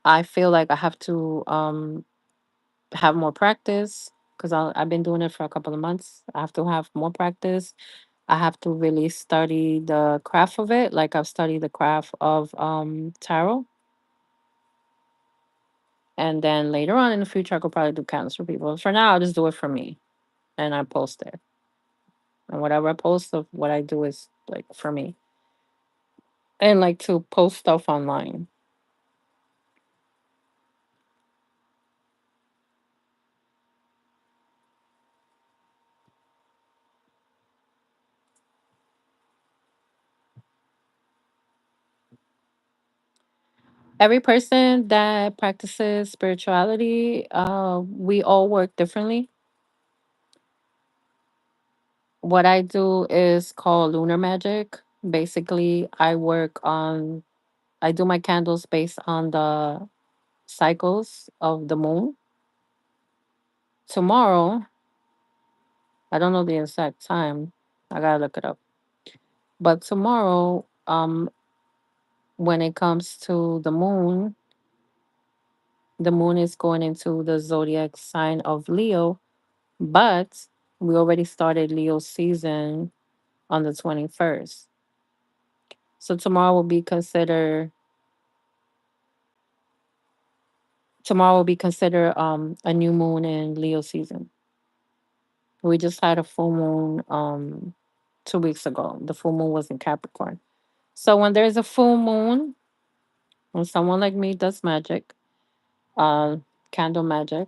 I feel like I have to have more practice because I've been doing it for a couple of months. I have to have more practice. I have to really study the craft of it. Like I've studied the craft of tarot. And then later on in the future, I could probably do candles for people. For now, I'll just do it for me and I post it. And whatever I post of what I do is like for me. And like to post stuff online. Every person that practices spirituality, we all work differently. What I do is called lunar magic. Basically, I do my candles based on the cycles of the moon. Tomorrow, I don't know the exact time. I gotta look it up. But tomorrow, when it comes to the moon is going into the zodiac sign of Leo, but we already started Leo season on the 21st. So tomorrow will be considered a new moon in Leo season. We just had a full moon 2 weeks ago. The full moon was in Capricorn. So when there's a full moon, when someone like me does magic, uh candle magic,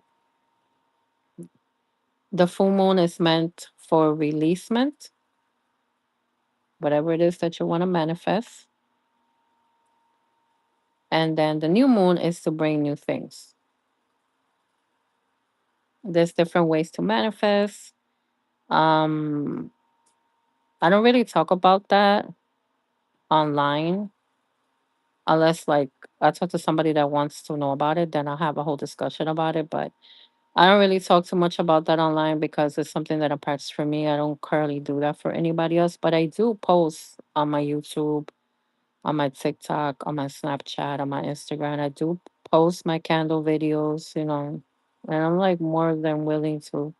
the full moon is meant for releasement, whatever it is that you want to manifest. And then the new moon is to bring new things. There's different ways to manifest. Um, I don't really talk about that online unless like I talk to somebody that wants to know about it, then I'll have a whole discussion about it. But I don't really talk too much about that online because it's something that I practice for me. I don't currently do that for anybody else, but I do post on my YouTube, on my TikTok, on my Snapchat, on my Instagram. I do post my candle videos, and I'm like more than willing to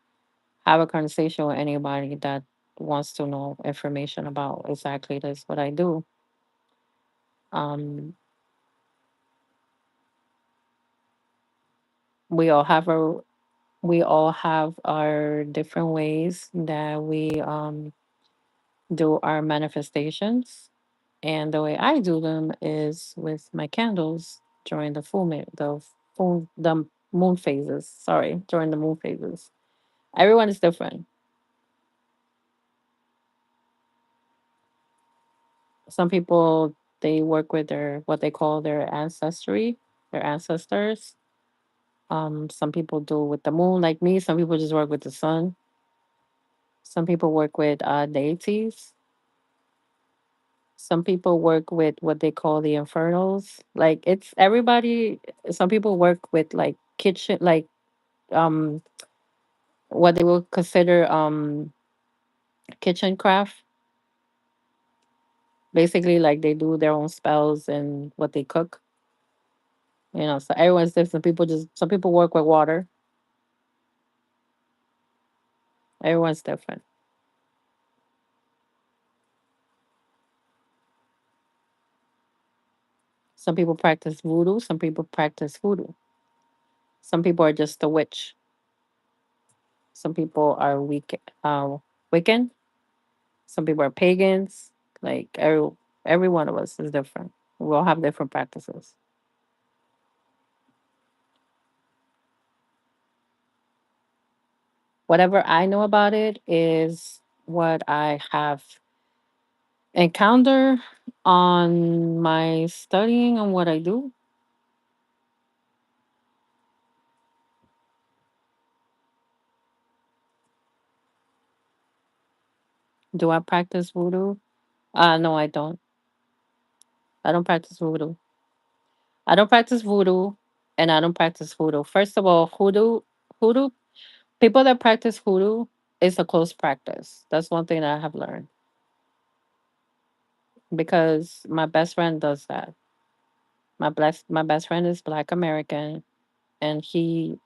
have a conversation with anybody that wants to know information about exactly this what I do. Um, we all have our we all have our different ways that we do our manifestations, and the way I do them is with my candles during the moon phases. Sorry, during the moon phases. Everyone is different. Some people they work with their what they call their ancestry, their ancestors. Some people do with the moon, like me. Some people just work with the sun. Some people work with deities. Some people work with what they call the infernals. Like it's everybody. Some people work with like kitchen, like um, what they will consider kitchen craft. Basically, like they do their own spells and what they cook. So everyone's different. Some people work with water. Everyone's different. Some people practice voodoo. Some people practice voodoo. Some people are just a witch. Some people are Wiccan. Some people are pagans. Like every one of us is different. We all have different practices. Whatever I know about it is what I have encountered on my studying and what I do. Do I practice voodoo? No, I don't. I don't practice voodoo. I don't practice voodoo, and I don't practice hoodoo. First of all, hoodoo, people that practice hoodoo is a close practice. That's one thing that I have learned because my best friend does that. My best friend is Black American, and he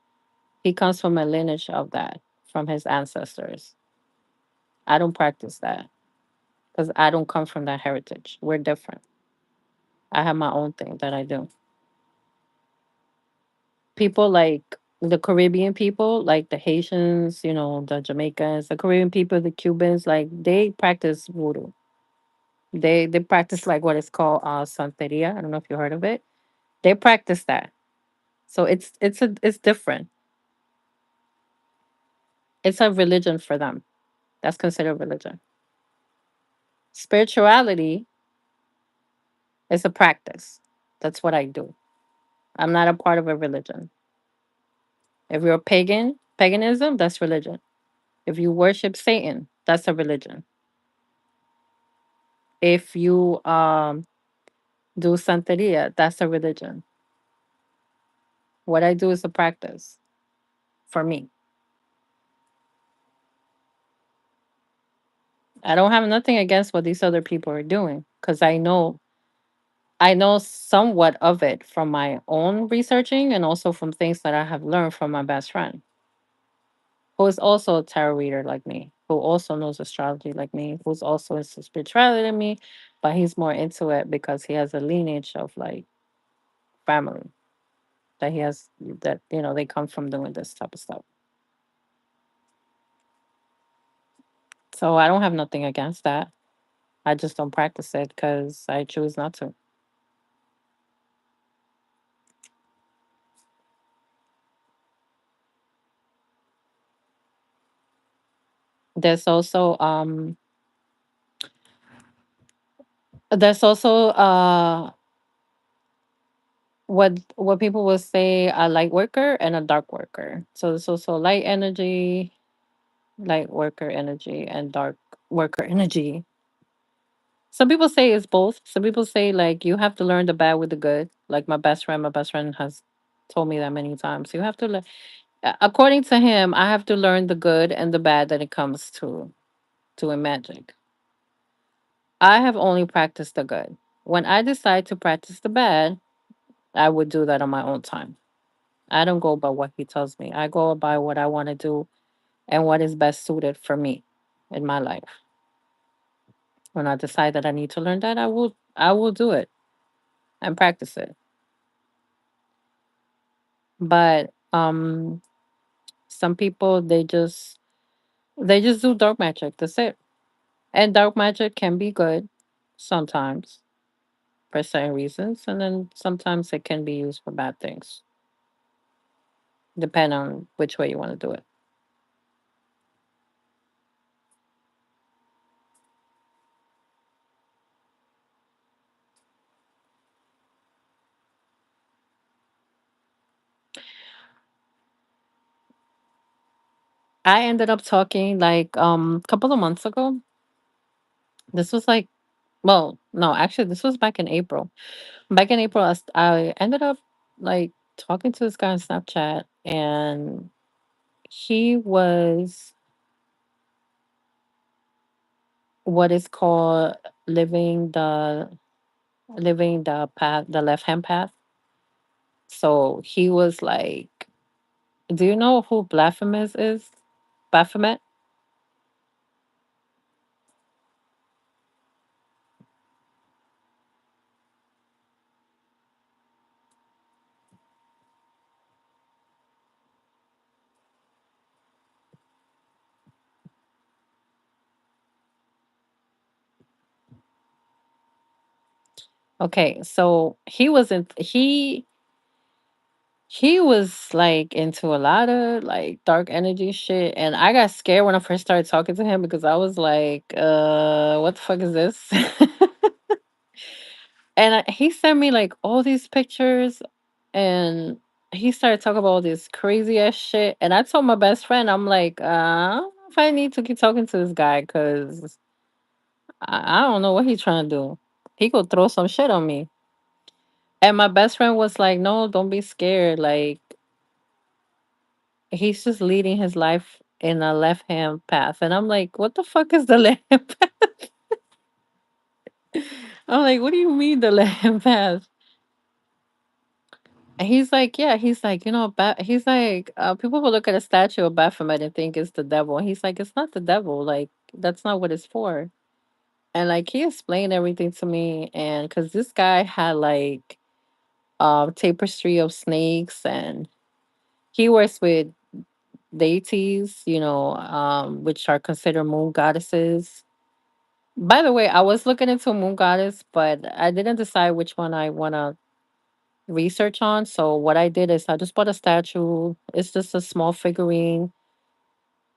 comes from a lineage of that from his ancestors. I don't practice that because I don't come from that heritage. We're different. I have my own thing that I do. People like the Caribbean people, like the Haitians, the Jamaicans, the Caribbean people, the Cubans, like they practice voodoo. They practice like what is called santeria. I don't know if you heard of it. They practice that. So it's different. It's a religion for them. That's considered religion. Spirituality is a practice. That's what I do. I'm not a part of a religion. If you're a paganism, that's religion. If you worship Satan, That's a religion. If you do Santeria, that's a religion. What I do is a practice for me. I don't have nothing against what these other people are doing because I know somewhat of it from my own researching and also from things that I have learned from my best friend, who is also a tarot reader like me, who also knows astrology like me, who's also into spirituality than me, but he's more into it because he has a lineage of like family that he has that they come from doing this type of stuff. So I don't have nothing against that. I just don't practice it because I choose not to. There's also what people will say a light worker and a dark worker. So there's also light energy, light worker energy, and dark worker energy. Some people say it's both. Some people say like you have to learn the bad with the good. Like my best friend has told me that many times. You have to learn. According to him, I have to learn the good and the bad that it comes to doing magic. I have only practiced the good. When I decide to practice the bad, I would do that on my own time. I don't go by what he tells me. I go by what I want to do and what is best suited for me in my life. When I decide that I need to learn that, I will do it and practice it. But some people they just do dark magic. That's it. And dark magic can be good sometimes for certain reasons, and then sometimes it can be used for bad things, depending on which way you want to do it. I ended up talking like a couple of months ago. This was like, well, no, actually, this was back in April. Back in April, I ended up like talking to this guy on Snapchat, and he was what is called living the living the path, the left hand path. So he was like, "Do you know who Baphomet is? Baphomet? Okay, so he was like into a lot of like dark energy shit, and I got scared when I first started talking to him because I was like, what the fuck is this?" And he sent me like all these pictures, and he started talking about all this crazy ass shit. And I told my best friend, I'm like, I don't know if I need to keep talking to this guy because I don't know what he's trying to do. He could throw some shit on me. And my best friend was like, no, don't be scared. Like, he's just leading his life in a left hand path. And I'm like, what the fuck is the left hand path? I'm like, what do you mean the left hand path? And he's like, yeah, he's like, he's like, people will look at a statue of Baphomet and think it's the devil. And he's like, it's not the devil. Like, that's not what it's for. And like, he explained everything to me. And because this guy had like tapestry of snakes, and he works with deities, which are considered moon goddesses. By the way, I was looking into moon goddess, but I didn't decide which one I want to research on. So what I did is I just bought a statue. It's just a small figurine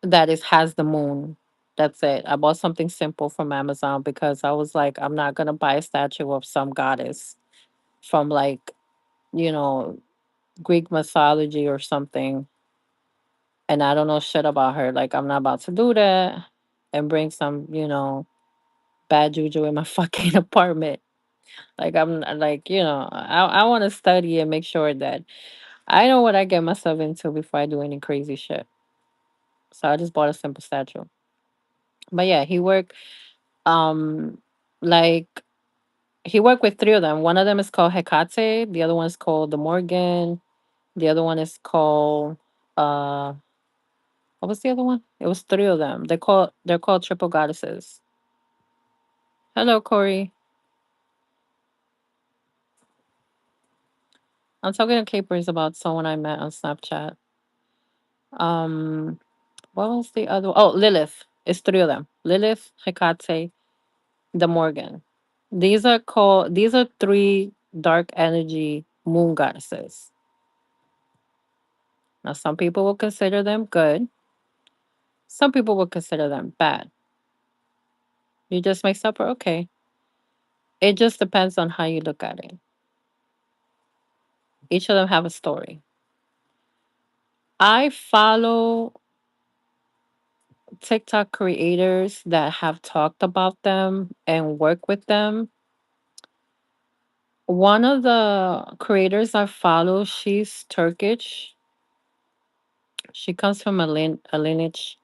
that is has the moon. That's it. I bought something simple from Amazon because I was like, I'm not gonna buy a statue of some goddess from like, you know, Greek mythology or something. And I don't know shit about her. Like, I'm not about to do that. and bring some, bad juju in my fucking apartment. Like I'm like, I want to study and make sure that I know what I get myself into before I do any crazy shit. So I just bought a simple statue. But yeah, um like he worked with three of them. One of them is called Hecate, the other one is called the Morgan, the other one is called uh what was the other one? It was three of them. They're called triple goddesses. Hello, Corey. I'm talking to Capers about someone I met on Snapchat. Um what was the other one? Oh, Lilith. It's three of them. Lilith, Hecate, the Morgan. These are three dark energy moon goddesses. Now some people will consider them good. Some people will consider them bad. You just make supper, okay. It just depends on how you look at it. Each of them have a story. I follow TikTok creators that have talked about them and work with them. One of the creators I follow, she's Turkish. She comes from a lineage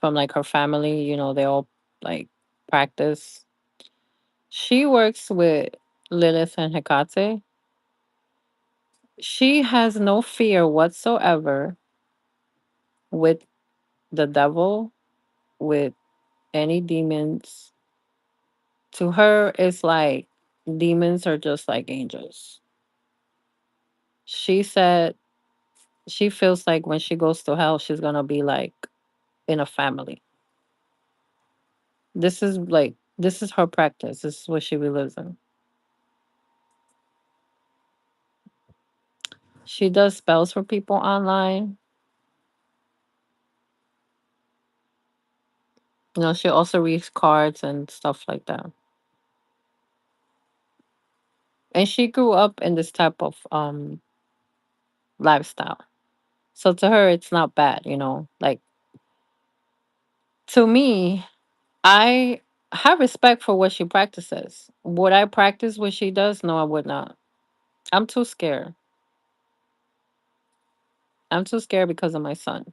from like her family, they all like practice. She works with Lilith and Hecate. She has no fear whatsoever with the devil, with any demons. To her, it's like demons are just like angels. She said she feels like when she goes to hell, she's gonna be like in a family. This is her practice. This is what she believes in. She does spells for people online. She also reads cards and stuff like that. And she grew up in this type of lifestyle. So to her it's not bad. Like to me, I have respect for what she practices. Would I practice what she does? No, I would not. I'm too scared. I'm too scared because of my son.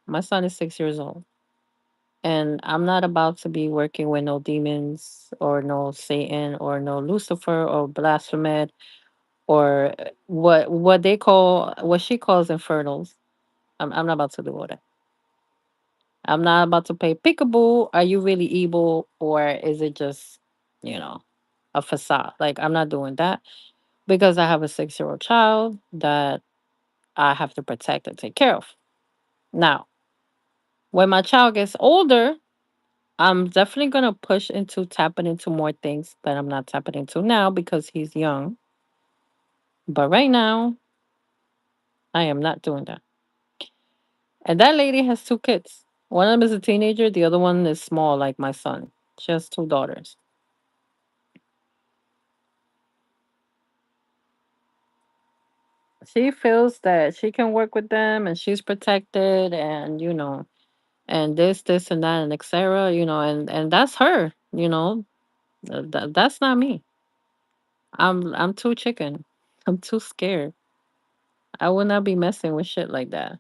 My son is 6 years old. And I'm not about to be working with no demons or no Satan or no Lucifer or Baphomet or what she calls infernals. I'm not about to do all that. I'm not about to play peekaboo. Are you really evil or is it just, you know, a facade? Like I'm not doing that because I have a 6-year-old child that I have to protect and take care of. Now, when my child gets older, I'm definitely gonna push into tapping into more things that I'm not tapping into now because he's young. But right now, I am not doing that. And that lady has two kids. One of them is a teenager, the other one is small, like my son. She has two daughters. She feels that she can work with them and she's protected and this, and that, and etc. And that's her, that's not me. I'm too chicken. I'm too scared. I will not be messing with shit like that.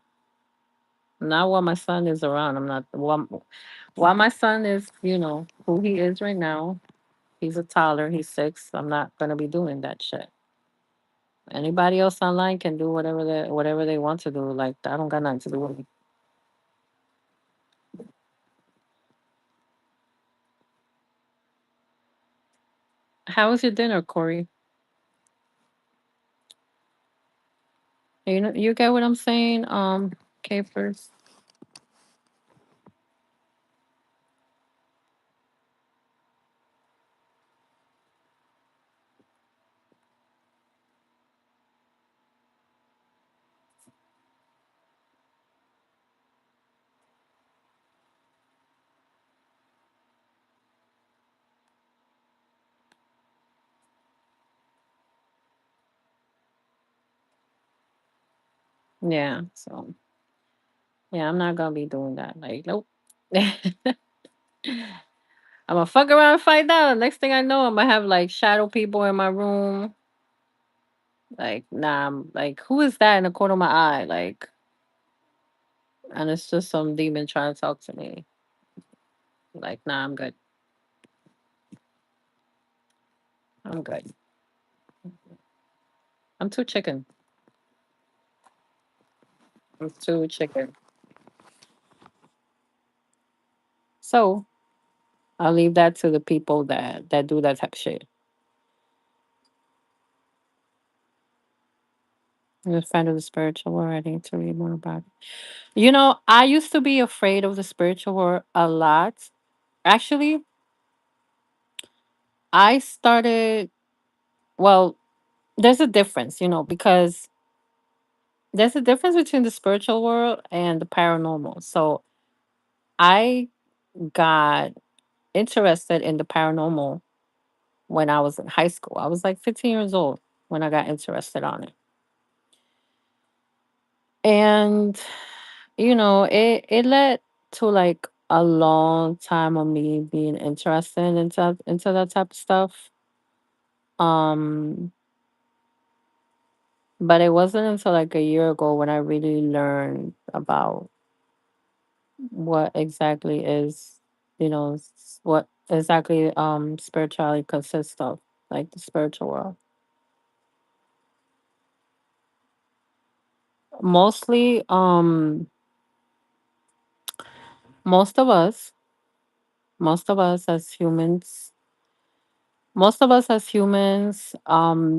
Not while my son is around. I'm not while my son is, who he is right now. He's a toddler. He's 6. I'm not gonna be doing that shit. Anybody else online can do whatever they want to do. Like I don't got nothing to do with it. How was your dinner, Corey? You get what I'm saying? Capers. Yeah. So yeah, I'm not gonna be doing that. Like, nope. I'm gonna fuck around and find out. Next thing I know, I'm gonna have like shadow people in my room. Like, nah, I'm like, who is that in the corner of my eye? Like, and it's just some demon trying to talk to me. Like, nah, I'm good. I'm good. I'm too chicken. I'm too chicken. So I'll leave that to the people that do that type of shit. I'm a fan of the spiritual world. I need to read more about it. I used to be afraid of the spiritual world a lot. Actually, I started, well, there's a difference, because there's a difference between the spiritual world and the paranormal. So I got interested in the paranormal when I was in high school. I was like 15 years old when I got interested on it. And it led to like a long time of me being interested into that type of stuff. Um, but it wasn't until like a year ago when I really learned about what exactly is, what exactly spirituality consists of, like the spiritual world. Mostly, most of us, most of us as humans, most of us as humans,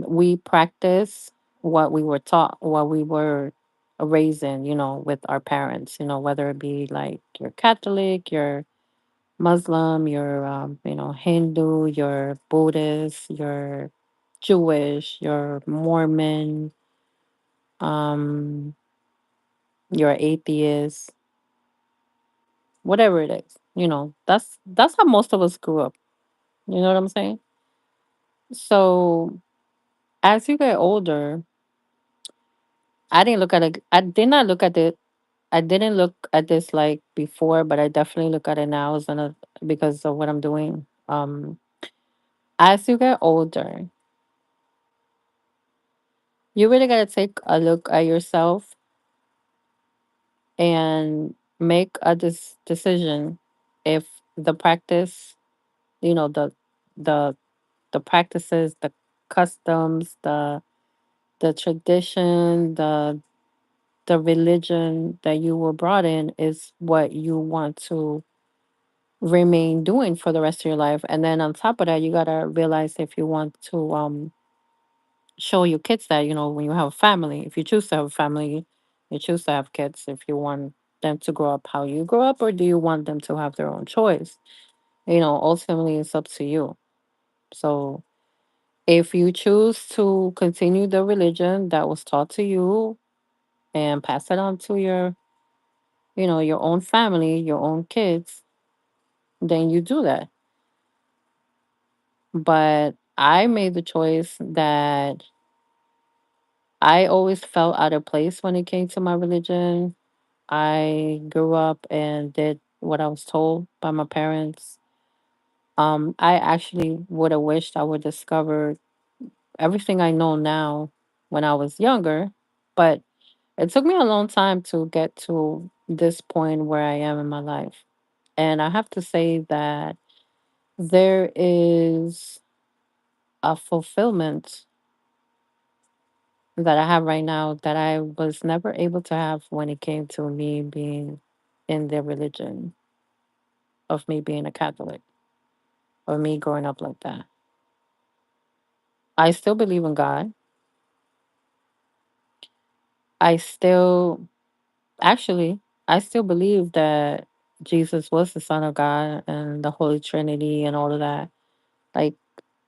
we practice what we were taught, what we were raised in, with our parents, whether it be like you're Catholic, you're Muslim, you're, Hindu, you're Buddhist, you're Jewish, you're Mormon, um, you're atheist, whatever it is, that's how most of us grew up. You know what I'm saying? So as you get older, I did not look at it. I didn't look at this like before, but I definitely look at it now because of what I'm doing. As you get older, you really got to take a look at yourself and make a decision if the practice, you know, the the practices, the customs, the tradition, the religion that you were brought in is what you want to remain doing for the rest of your life. And then on top of that, you gotta realize if you want to show your kids that, when you have a family, if you choose to have a family, you choose to have kids, if you want them to grow up how you grew up, or do you want them to have their own choice? Ultimately it's up to you. So if you choose to continue the religion that was taught to you and pass it on to your own family, your own kids, then you do that. But I made the choice that I always felt out of place when it came to my religion. I grew up and did what I was told by my parents. I actually would have wished I would discover everything I know now when I was younger, but it took me a long time to get to this point where I am in my life. And I have to say that there is a fulfillment that I have right now that I was never able to have when it came to me being in the religion of me being a Catholic or me growing up like that. I still believe in God. I still, actually, I still believe that Jesus was the Son of God and the Holy Trinity and all of that. Like,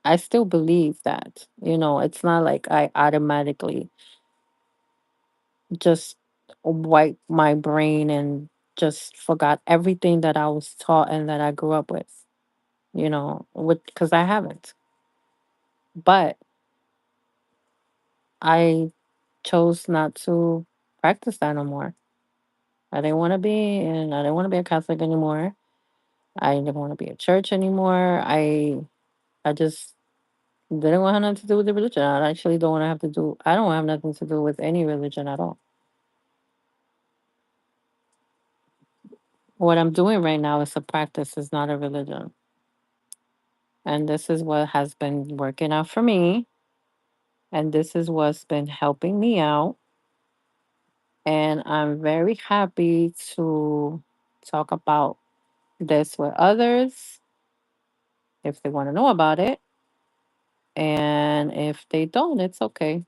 I still believe that. It's not like I automatically just wipe my brain and just forgot everything that I was taught and that I grew up with, because I haven't. But I chose not to practice that no more. I didn't want to be, and I didn't want to be a Catholic anymore. I didn't want to be at church anymore. I just didn't want to have nothing to do with the religion. I actually don't want to have to do. I don't have nothing to do with any religion at all. What I'm doing right now is a practice. Is not a religion, and this is what has been working out for me. And this is what's been helping me out. And I'm very happy to talk about this with others if they want to know about it. And if they don't, it's okay.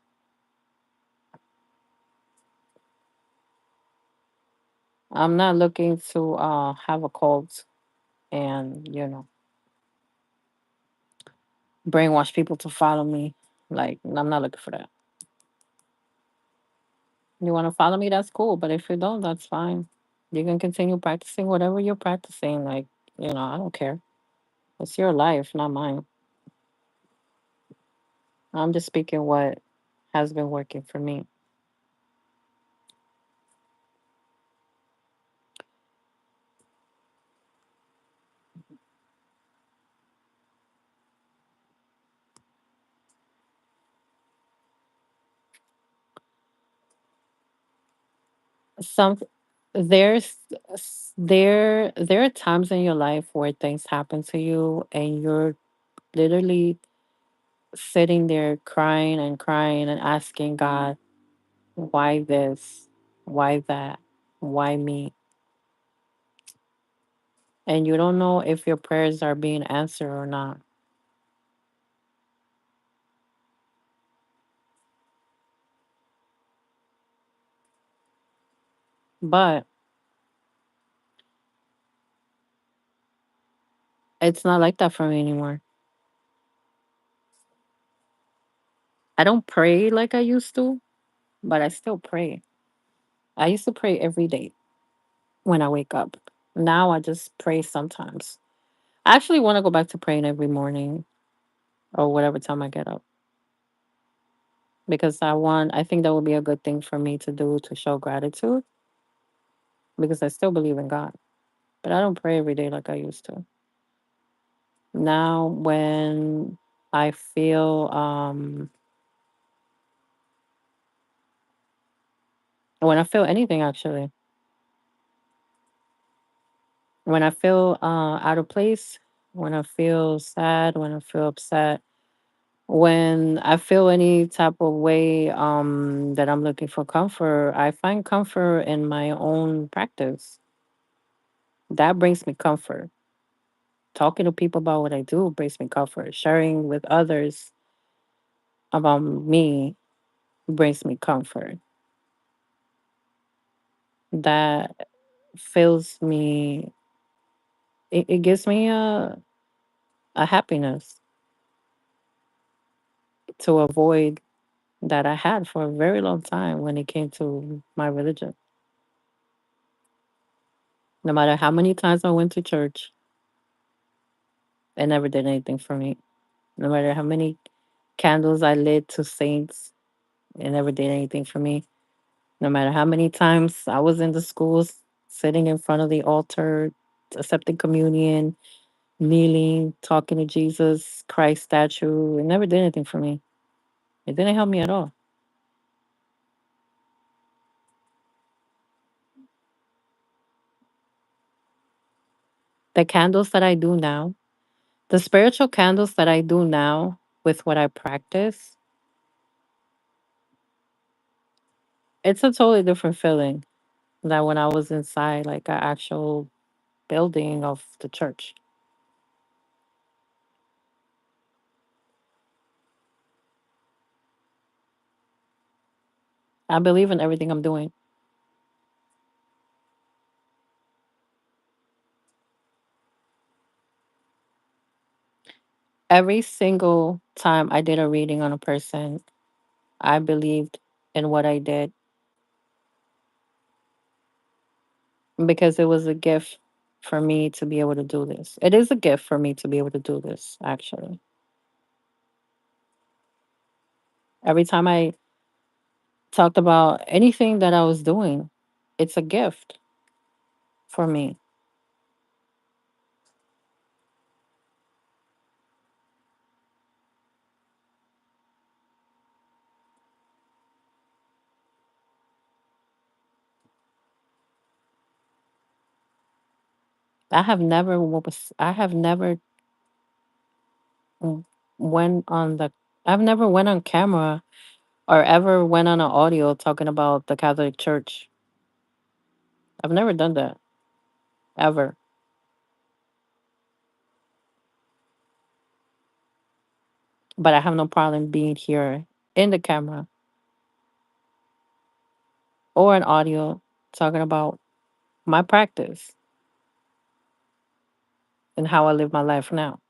I'm not looking to have a cult and, brainwash people to follow me. Like, I'm not looking for that. You want to follow me, that's cool. But if you don't, that's fine. You can continue practicing whatever you're practicing. Like, I don't care. It's your life, not mine. I'm just speaking what has been working for me. Some there's there are times in your life where things happen to you and you're literally sitting there crying and asking God, why this? Why that? Why me? And you don't know if your prayers are being answered or not. But it's not like that for me anymore. I don't pray like I used to, but I still pray. I used to pray every day when I wake up. Now I just pray sometimes. I actually want to go back to praying every morning or whatever time I get up because I think that would be a good thing for me to do to show gratitude because I still believe in God, but I don't pray every day like I used to. Now, I feel, when I feel anything actually, when I feel out of place, when I feel sad, when I feel upset, when I feel any type of way that I'm looking for comfort, I find comfort in my own practice. That brings me comfort. Talking to people about what I do brings me comfort. Sharing with others about me brings me comfort. That fills me, it gives me a happiness to avoid that I had for a very long time when it came to my religion. No matter how many times I went to church, it never did anything for me. No matter how many candles I lit to saints, it never did anything for me. No matter how many times I was in the schools, sitting in front of the altar, accepting communion, kneeling, talking to Jesus, Christ statue, it never did anything for me. It didn't help me at all. The candles that I do now, the spiritual candles that I do now with what I practice, it's a totally different feeling than when I was inside like an actual building of the church. I believe in everything I'm doing. Every single time I did a reading on a person, I believed in what I did because it was a gift for me to be able to do this. It is a gift for me to be able to do this, actually. Every time I talked about anything that I was doing, it's a gift for me. I have never w- went on the I've never went on camera or ever went on an audio talking about the Catholic Church. I've never done that ever. But I have no problem being here in the camera or an audio talking about my practice and how I live my life now.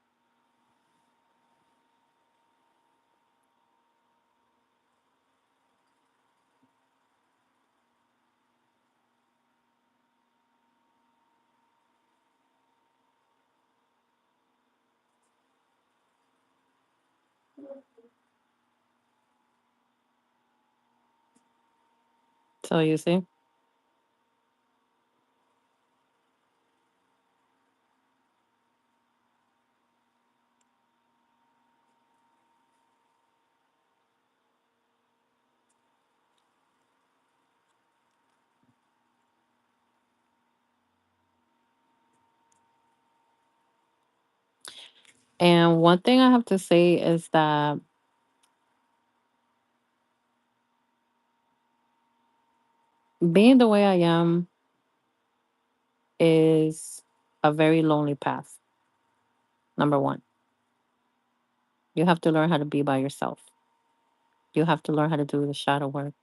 So you see? And one thing I have to say is that being the way I am is a very lonely path. Number one, you have to learn how to be by yourself. You have to learn how to do the shadow work.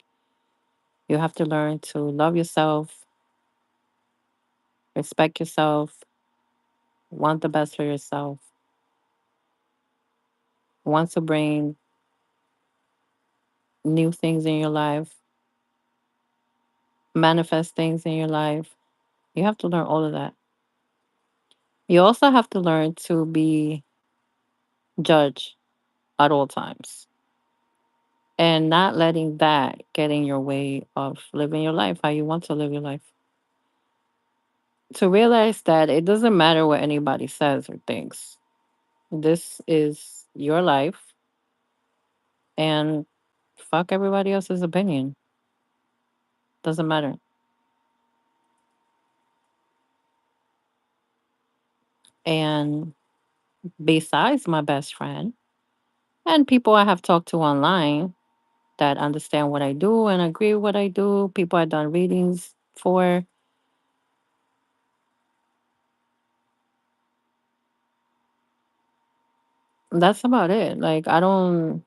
You have to learn to love yourself, respect yourself, want the best for yourself, want to bring new things in your life, manifest things in your life. You have to learn all of that. You also have to learn to be judged at all times and not letting that get in your way of living your life how you want to live your life. To realize that it doesn't matter what anybody says or thinks. This is your life and fuck everybody else's opinion. Doesn't matter. And besides my best friend and people I have talked to online that understand what I do and agree with what I do, people I've done readings for, that's about it. Like I don't,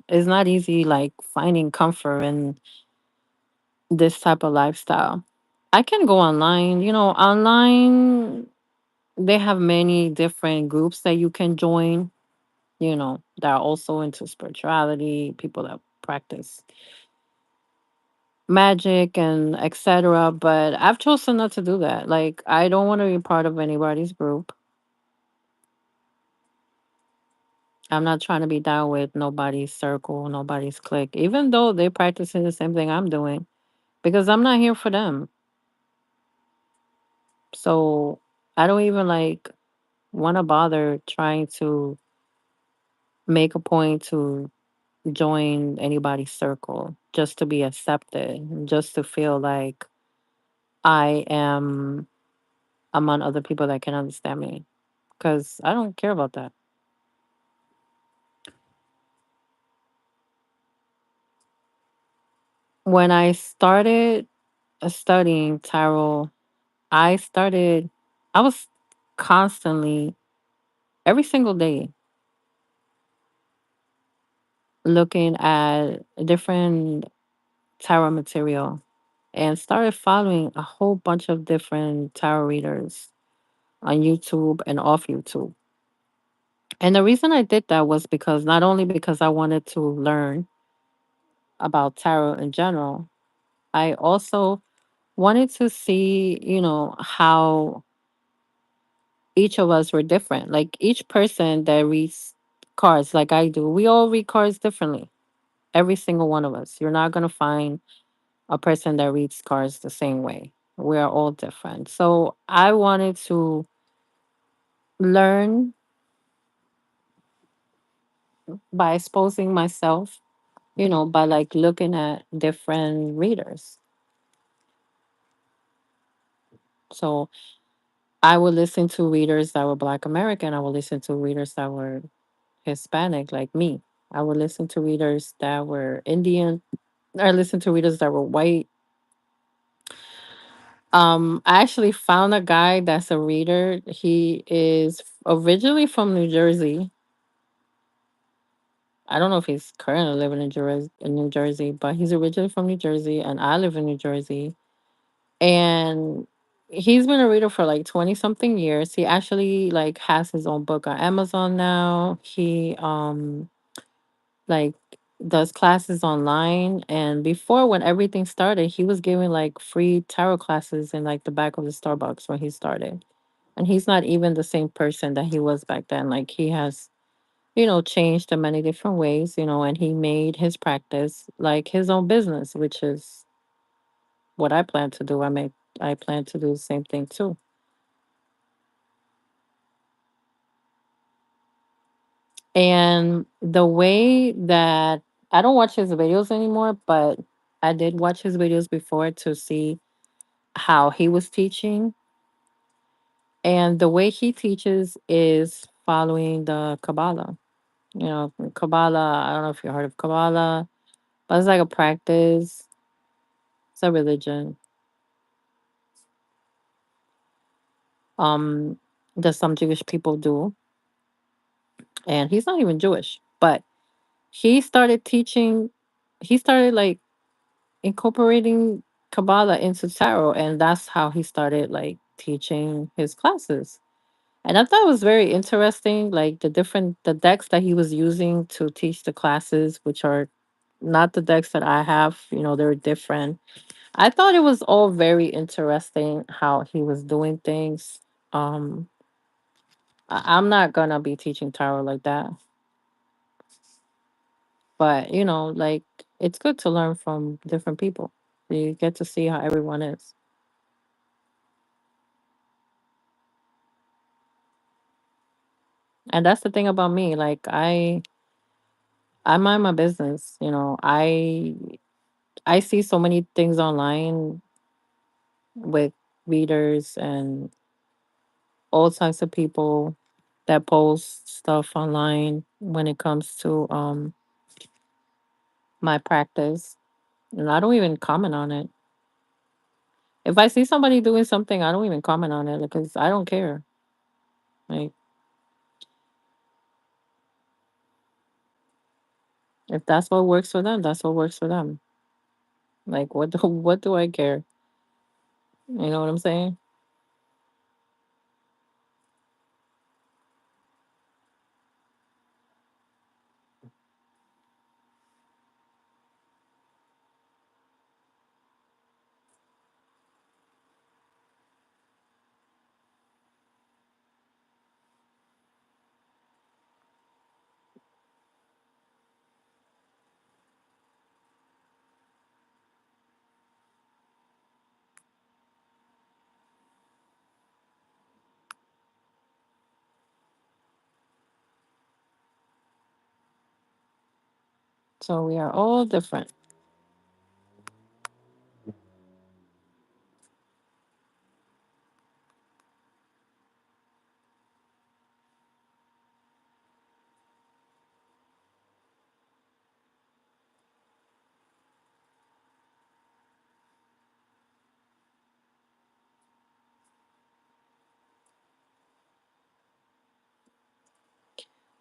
it's not easy like finding comfort in this type of lifestyle. I can go online, online they have many different groups that you can join, that are also into spirituality, people that practice magic and etc. But I've chosen not to do that. Like I don't want to be part of anybody's group. I'm not trying to be down with nobody's circle, nobody's clique, even though they're practicing the same thing I'm doing, because I'm not here for them. So I don't even like want to bother trying to make a point to join anybody's circle just to be accepted, just to feel like I am among other people that can understand me. Because I don't care about that. When I started studying tarot, I started, I was constantly, every single day, looking at different tarot material and started following a whole bunch of different tarot readers on YouTube and off YouTube. And the reason I did that was because not only because I wanted to learn about tarot in general, I also wanted to see, how each of us were different. Like each person that reads cards like I do, we all read cards differently. Every single one of us. You're not going to find a person that reads cards the same way. We are all different. So I wanted to learn by exposing myself, by like looking at different readers. So I would listen to readers that were Black American. I would listen to readers that were Hispanic, like me. I would listen to readers that were Indian. I listened to readers that were white. I actually found a guy that's a reader. He is originally from New Jersey. I don't know if he's currently living in New Jersey, but he's originally from New Jersey, and I live in New Jersey. And he's been a reader for like 20 something years. He actually like has his own book on Amazon now. He like does classes online, and before, when everything started, he was giving like free tarot classes in like the back of the Starbucks when he started. And he's not even the same person that he was back then. Like he has, changed in many different ways, and he made his practice like his own business, which is what I plan to do. I plan to do the same thing too. And the way that I don't watch his videos anymore, but I did watch his videos before to see how he was teaching. And the way he teaches is following the Kabbalah. Kabbalah, I don't know if you heard of Kabbalah, but it's like a practice, it's a religion um, that some Jewish people do. And he's not even Jewish, but he started teaching, he started like incorporating Kabbalah into tarot, and that's how he started like teaching his classes. And I thought it was very interesting, like the decks that he was using to teach the classes, which are not the decks that I have. They're different. I thought it was all very interesting how he was doing things. Um, I'm not gonna be teaching tarot like that, but like it's good to learn from different people. You get to see how everyone is. And that's the thing about me. Like I mind my business. I see so many things online with readers and all types of people that post stuff online when it comes to my practice. And I don't even comment on it. If I see somebody doing something, I don't even comment on it because I don't care. Like if that's what works for them, that's what works for them. Like what do what do I care? You know what I'm saying? So we are all different.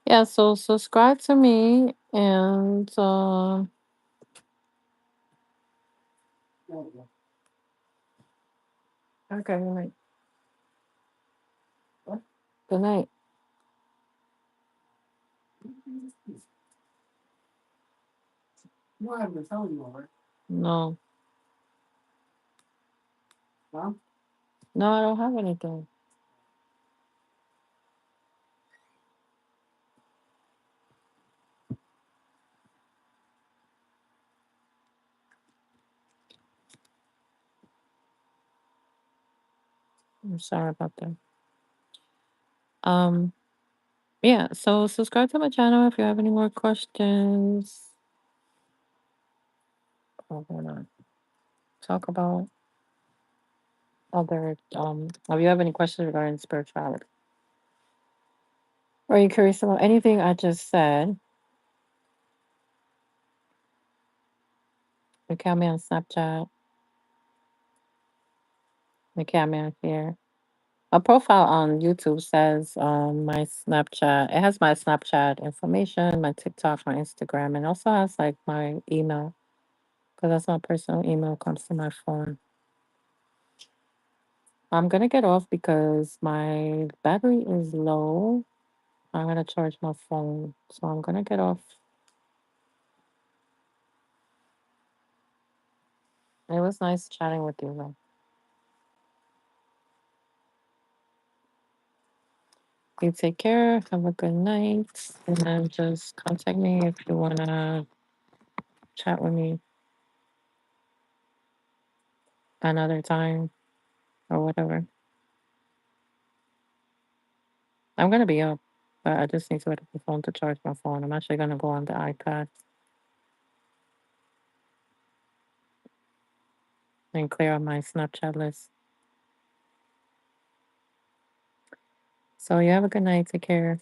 Yeah, so subscribe to me and okay, good night. Good night. No. No, I don't have anything. I'm sorry about that. Um, yeah, so subscribe to my channel if you have any more questions. What we're gonna talk about. other if you have any questions regarding spirituality, or you're curious about anything I just said, look at me on Snapchat, look at me on here. A profile on YouTube says my Snapchat. It has my Snapchat information, my TikTok, my Instagram, and also has like my email because that's my personal email comes to my phone. I'm gonna get off because my battery is low. I'm gonna charge my phone, so I'm gonna get off. It was nice chatting with you, though. You take care. Have a good night, and then just contact me if you wanna chat with me another time or whatever. I'm gonna be up, but I just need to get the phone to charge my phone. I'm actually gonna go on the iPad and clear out my Snapchat list. So you have a good night. Take care.